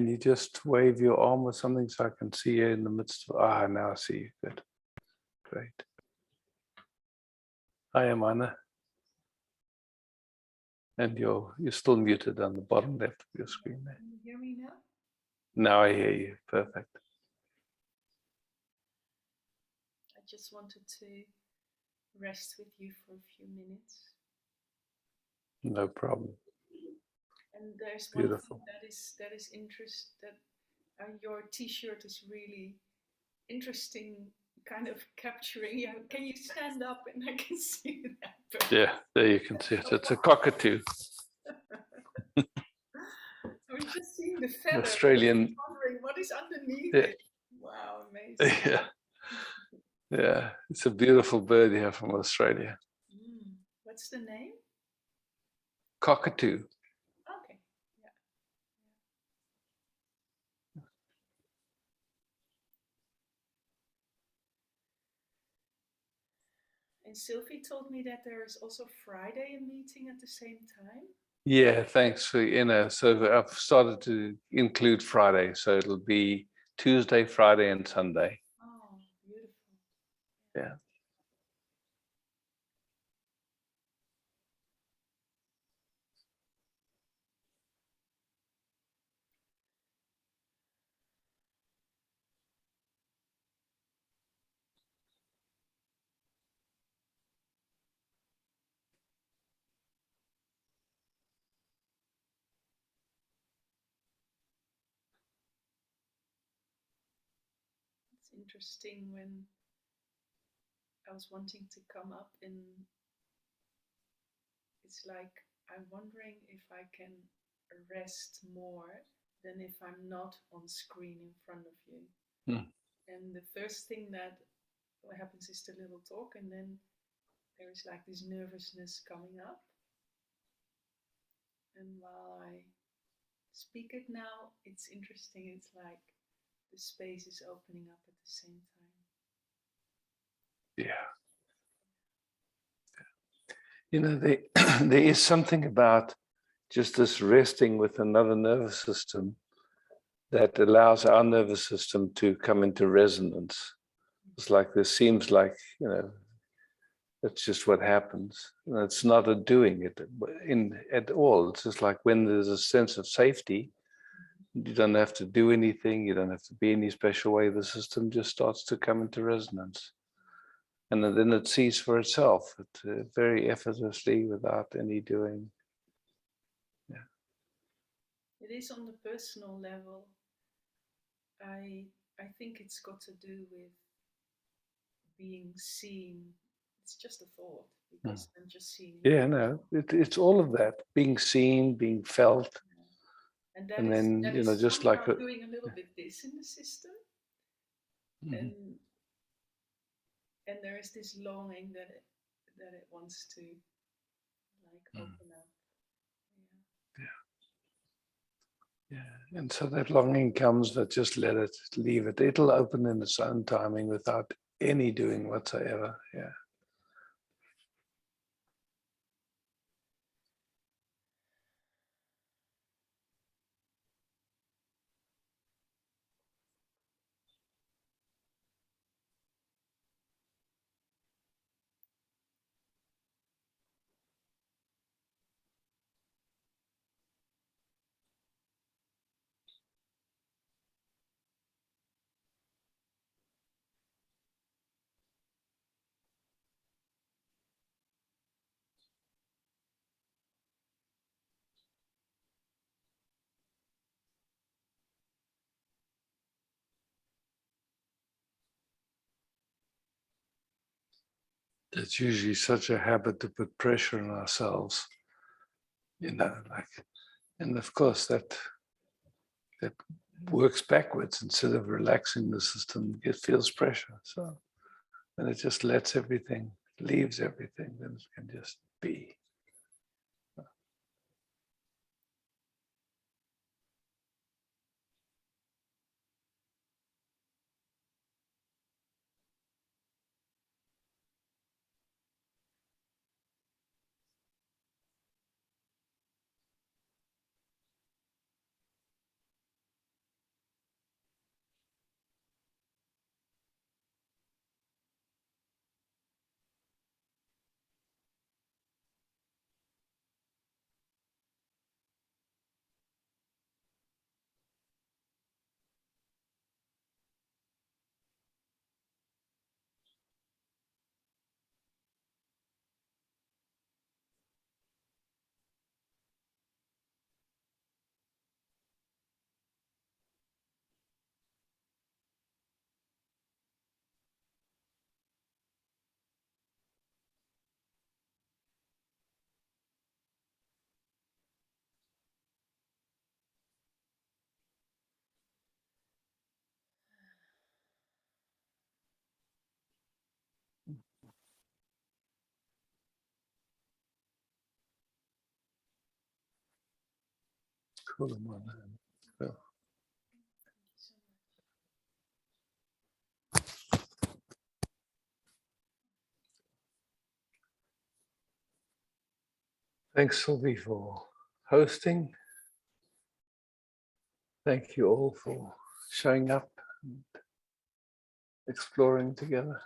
you just wave your arm or something so I can see you in the midst of, now I see you. Good. Great. Hi, Amana. And you're still muted on the bottom left of your screen there. Can you hear me now? Now I hear you. Perfect. I just wanted to rest with you for a few minutes. No problem. And there's Beautiful. one thing that is interest that your T-shirt is really interesting, kind of capturing. Yeah, can you stand up and I can see that? Yeah, there you can see it. It's a cockatoo. I was just seeing the feather. Australian. Wondering what is underneath Yeah. it. Wow, amazing. Yeah. Yeah, it's a beautiful bird here from Australia. What's the name? Cockatoo. Okay. Yeah. And Sylvie told me that there is also Friday a meeting at the same time. Yeah, thanks for, so I've started to include Friday. So it'll be Tuesday, Friday, and Sunday. Oh, beautiful. Yeah. It's interesting when I was wanting to come up and it it's like I'm wondering if I can rest more than if I'm not on screen in front of you. And the first thing that what happens is the little talk, and then there is like this nervousness coming up. And while I speak it now, it's interesting. It's like the space is opening up at the same time. Yeah. You know, there is something about just this resting with another nervous system that allows our nervous system to come into resonance. It's like this seems like, you know, that's just what happens. And it's not a doing it at all. It's just like when there's a sense of safety, you don't have to do anything. You don't have to be any special way. The system just starts to come into resonance. And then it sees for itself, very effortlessly without any doing. Yeah. It is on the personal level. I think it's got to do with being seen. It's just a thought because I'm just seeing. Yeah, no, it's all of that, being seen, being felt. And then, that you know, is just like doing a little bit this in the system. And there is this longing that it wants to like open up. Yeah, and so that longing comes, but just let it, leave it. It'll open in its own timing without any doing whatsoever. Yeah. It's usually such a habit to put pressure on ourselves, you know, like, and of course that works backwards. Instead of relaxing the system, it feels pressure. So when it just lets everything, leaves everything, then it can just be. Cool. Well. Thanks, Sylvie, for hosting. Thank you all for showing up and exploring together.